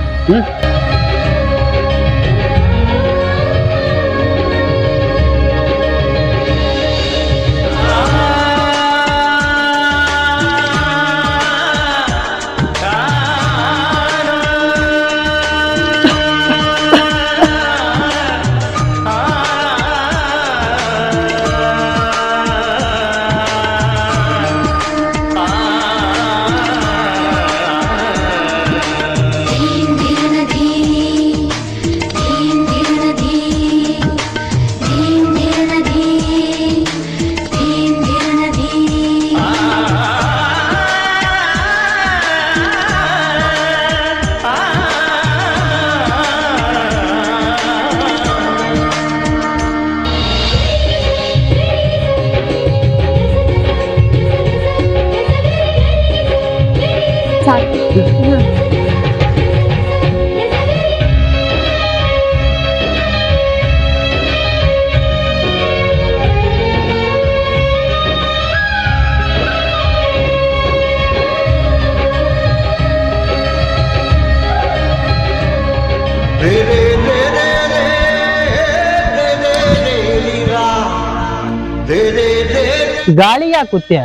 ಗಾಳಿ ಯಾಕೆ ಕೂತ್ಯ?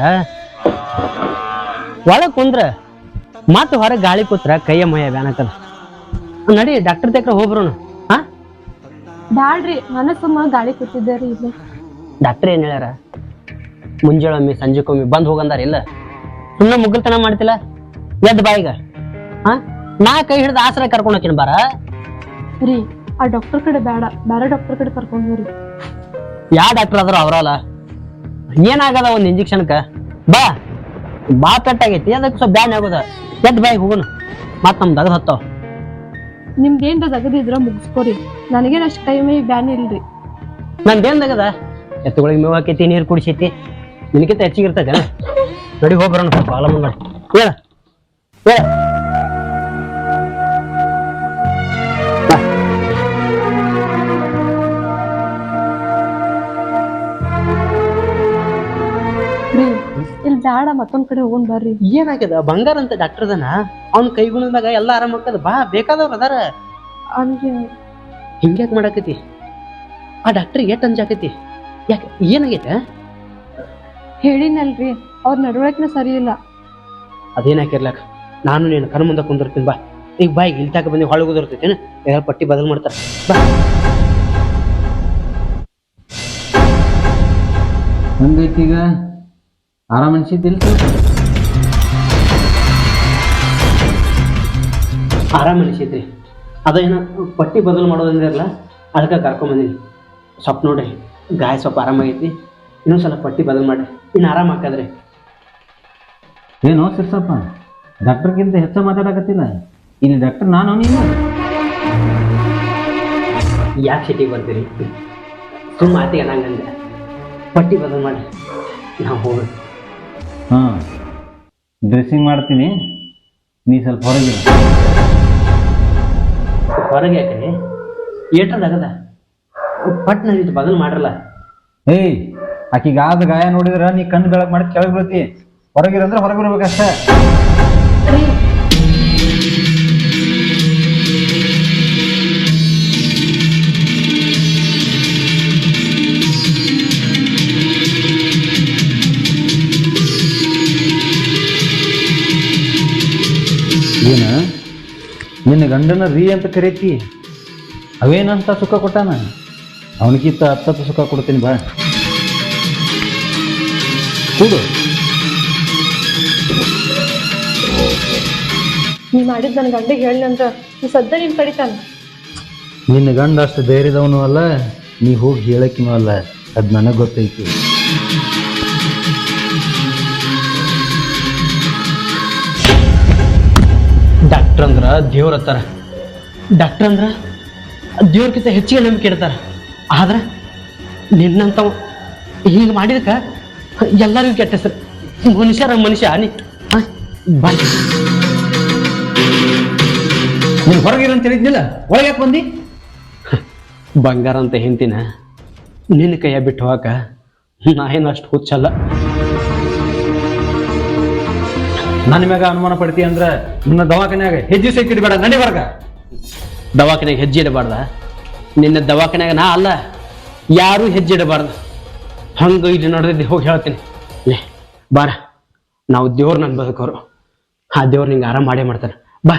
ಒಳಗ್ ಕುಂದ್ರ ಮತ್ತ ಹೊರಗೆ ಗಾಳಿ ಕೂತ್ರ ಕೈಯ ಮೈಯ ಬ್ಯಾನಕದ. ನಡಿ ಡಾಕ್ಟರ್ ತಕ್ಕ ಹೋಗ್ಬರೋಣ. ಬ್ಯಾಡ್ರಿ, ನನ್ನ ಸುಮ್ಮ ಗಾಳಿ ಕೂತಿದ್ದೇರಿ. ಇಲ್ಲಿ ಡಾಕ್ಟರ್ ಏನ್ ಹೇಳ್ಯಾರ? ಮುಂಜಾಳೊಮ್ಮೆ ಸಂಜೆಕೊಮ್ಮೆ ಬಂದ್ ಹೋಗಂದಾರ. ಇಲ್ಲ ಸುಮ್ಮನೆ ಮುಗ್ಗಲ್ತನ ಮಾಡ್ತಿಲ್ಲ, ಎದ್ ಬಾಯಿಗ ನಾ ಕೈ ಹಿಡ್ದು ಆಸರೆ ಕರ್ಕೊಂಡು ಹೋಗ್ತೀನಿ ಬಾರ. ರೀ ಆ ಡಾಕ್ಟರ್ ಕಡೆ ಬೇಡ, ಬೇರೆ ಡಾಕ್ಟರ್ ಕಡೆ ಕರ್ಕೊಂಡ್ ಹೋಗ್ರಿ. ಯಾವ ಡಾಕ್ಟರ್ ಆದ್ರೂ ಅವ್ರಲ್ಲ, ಏನಾಗದ ಒಂದ್ ಇಂಜೆಕ್ಷನ್ಕ ಬಾ ಪೆಟ್ಟಾಗೈತಿ, ಅದಕ್ಕೆ ಸ್ವಲ್ಪ ಬ್ಯಾನ್ ಆಗೋದ. ಎದ್ ಬಾಯಿಗೆ ಹೋಗೋಣ, ಮತ್ ನಮ್ ದಗದ್ ಹತ್ತಾವ. ನಿಮ್ದೇನ್ರ ದಗದಿದ್ರ ಮುಗಿಸ್ಕೋರಿ, ನನಗೇನ್ ಅಷ್ಟ್ ಕೈ ಮೈ ಬ್ಯಾನ್ ಇಲ್ರಿ. ನಂದೇನ್ ದಗದ, ಎತ್ತುಗಳಿಗೆ ಮೇವು ಹಾಕೈತಿ, ನೀರು ಕುಡಿಸೈತಿ, ನಿನಕಿಂತ ಹೆಚ್ಚಿಗೆ ಇರ್ತೈತೆ. ನಡಿ ಹೋಗಿ ಬರೋಣ, ಸ್ವಲ್ಪ ಆಲ ಮುಂದೆ ಹೇಳ ಹೇಳ. ರೀ ಇಲ್ಲಿ ಬ್ಯಾಡ, ಮತ್ತೊಂದ್ ಕಡೆ ಹೋಗೋಣ ಬರ್ರಿ. ಏನಾಗ್ಯದ? ಬಂಗಾರ ಅಂತ ಡಾಕ್ಟರ್ ಅದಾನ, ಅವ್ನ ಕೈಗುಣದಾಗ ಎಲ್ಲ ಆರಾಮ ಆಗ್ತದ. ಬಾ, ಬೇಕಾದವ್ರ ಅದಾರ. ಅಂದ್ರೆ ಹಿಂಗ್ಯಾಕ್ ಮಾಡಾಕತಿ? ಆ ಡಾಕ್ಟರ್ ಎಟ್ ಅಂಜಾಕತಿ? ಯಾಕೆ ಏನಾಗೈತೆ? ಹೇಳಿನಲ್ರಿ, ಅವ್ರ ನಡವಳಿಕೆನ ಸರಿ ಇಲ್ಲ. ಅದೇನಾಕಿರ್ಲಾಕ, ನಾನು ನೀನು ಕರ್ ಮುಂದೆ ಕುಂದಿರ್ತೀನಿ. ಬಾ ಈಗ ಬಾ, ಈಗ ಇಲ್ತಾಕ ಬಂದು ಹೊಳಗೆ ಉದಿರ್ತೈತೇನು, ಯಾರು ಪಟ್ಟಿ ಬದಲು ಮಾಡ್ತಾರ. ಬಾ. ಹಂಗೈತಿ ಈಗ ಆರಾಮ ಅನ್ಸಿದ್ದಿಲ್ಲ? ಆರಾಮ ಅನಿಸೈತ್ರಿ. ಅದೇನ ಪಟ್ಟಿ ಬದಲು ಮಾಡೋದಂದ್ರಲ್ಲ, ಅದಕ್ಕೆ ಕರ್ಕೊಂಬಂದಿನಿ. ಸ್ವಲ್ಪ ನೋಡ್ರಿ, ಗಾಯ ಸ್ವಲ್ಪ ಆರಾಮಾಗೈತಿ, ಇನ್ನೊಂದು ಸ್ವಲ್ಪ ಪಟ್ಟಿ ಬದಲು ಮಾಡ್ರಿ, ಇನ್ನು ಆರಾಮ ಹಾಕದ್ರಿ. ಏನೋ ಸಿರ್ಸಪ್ಪ, ಡಾಕ್ಟರ್ಗಿಂತ ಹೆಚ್ಚು ಮಾತಾಡಕತ್ತಿಲ್ಲ. ಇಲ್ಲಿ ಡಾಕ್ಟರ್ ನಾನು ನೀನು ಯಾಕೆ ಸಿಟಿಗೆ ಬರ್ತೀರಿ? ಸುಮ್ಮ ಮಾತಿಗೆ ನಂಗಂದ್ರೆ ಪಟ್ಟಿ ಬದಲು ಮಾಡ್ರಿ, ನಾವು ಹೋಗೋದು. ಹಾಂ, ಡ್ರೆಸ್ಸಿಂಗ್ ಮಾಡ್ತೀನಿ, ನೀ ಸ್ವಲ್ಪ ಹೊರಗೆ ಹೊರಗೆ ಯಾಕ್ರಿ? ಏಟದಾಗದ ಪಟ್ನ ಇದು ಬದಲು ಮಾಡ್ರಲ್ಲ. ಏಯ್, ಆಕಿಗೆ ಆದ ಗಾಯ ನೋಡಿದ್ರ ನೀ ಕಣ್ಣು ಬೆಳಗ್ ಮಾಡಿ ಕೆಳಗೆ ಬೀಳ್ತಿ. ಹೊರಗಿರಂದ್ರೆ ಹೊರಗೆ ಬರ್ಬೇಕಷ್ಟೇ. ಏನ ನಿನ್ನ ಗಂಡನ ರೀ ಅಂತ ಕರೀತಿ? ಅವೇನಂತ ಸುಖ ಕೊಟ್ಟಾನ? ಅವನಿಗಿಂತ ಹತ್ತತ್ತು ಸುಖ ಕೊಡ್ತೀನಿ. ಬಾ ಕೂಡು. ನೀ ಮಾಡಿದ್ ನನ್ ಗಂಡಿಗೆ ಹೇಳಿ ಅಂದ್ರ ನೀ ಸದ್ಯ ನಿನ್ ಕಡಿತಾನ. ನಿನ್ನ ಗಂಡ ಅಷ್ಟು ಧೈರ್ಯದವನು ಅಲ್ಲ, ನೀ ಹೋಗಿ ಹೇಳಕ್ಕಿನೂ ಅಲ್ಲ, ಅದು ನನಗೆ ಗೊತ್ತೈತಿ. ಡಾಕ್ಟರ್ ಅಂದ್ರ ದೇವ್ರ ಹತ್ತಾರ, ಡಾಕ್ಟರ್ ಅಂದ್ರ ದೇವ್ರಕ್ಕಿಂತ ಹೆಚ್ಚಿಗೆ ನಂಬಿಕೆ ಇಡ್ತಾರ. ಆದ್ರೆ ನಿನ್ನಂತ ಹೀಗೆ ಮಾಡಿದಕ್ಕ ಎಲ್ಲರಿಗೂ ಕೆಟ್ಟ ಹೆಸರು. ಮನುಷ್ಯ ನೀ ಬಂದು ನೀನು ಹೊರಗಿರಂತ ಹೇಳಿದ್ನಿಲ್ಲ, ಒಳಗೆ ಯಾಕೆ ಬಂದಿ? ಬಂಗಾರ ಅಂತ ಹೆಂತಿನ ನಿನ್ನ ಕೈಯ ಬಿಟ್ಟು ಹೋಗಾಕ ನಾ ಏನು ಅಷ್ಟು ಹುಚ್ಚಲ್ಲ. ನನ್ನ ಮ್ಯಾಗ ಅನುಮಾನ ಪಡ್ತಿ ಅಂದ್ರೆ ನನ್ನ ದವಾಖಾನ್ಯಾಗ ಹೆಜ್ಜೆ ಸೈತಿಡ್ಬೇಡ, ನಡಿ ಹೊರಗ. ದವಾಖಾನೆಗೆ ಹೆಜ್ಜೆ ಇಡಬಾರ್ದ? ನಿನ್ನ ದವಾಖಾನ್ಯಾಗ ನಾ ಅಲ್ಲ, ಯಾರೂ ಹೆಜ್ಜೆ ಇಡಬಾರ್ದು. ಹಂಗ ಇಲ್ಲಿ ನೋಡಿದ್ರೆ ಹೋಗಿ ಹೇಳ್ತೀನಿ. ಲೇ ಬಾರ, ನಾವು ದೇವ್ರು ನನ್ನ ಬದುಕೋರು, ಆ ದೇವ್ರು ನಿಂಗೆ ಆರಾಮ ಮಾಡೇ ಮಾಡ್ತಾನೆ. ಬಾ.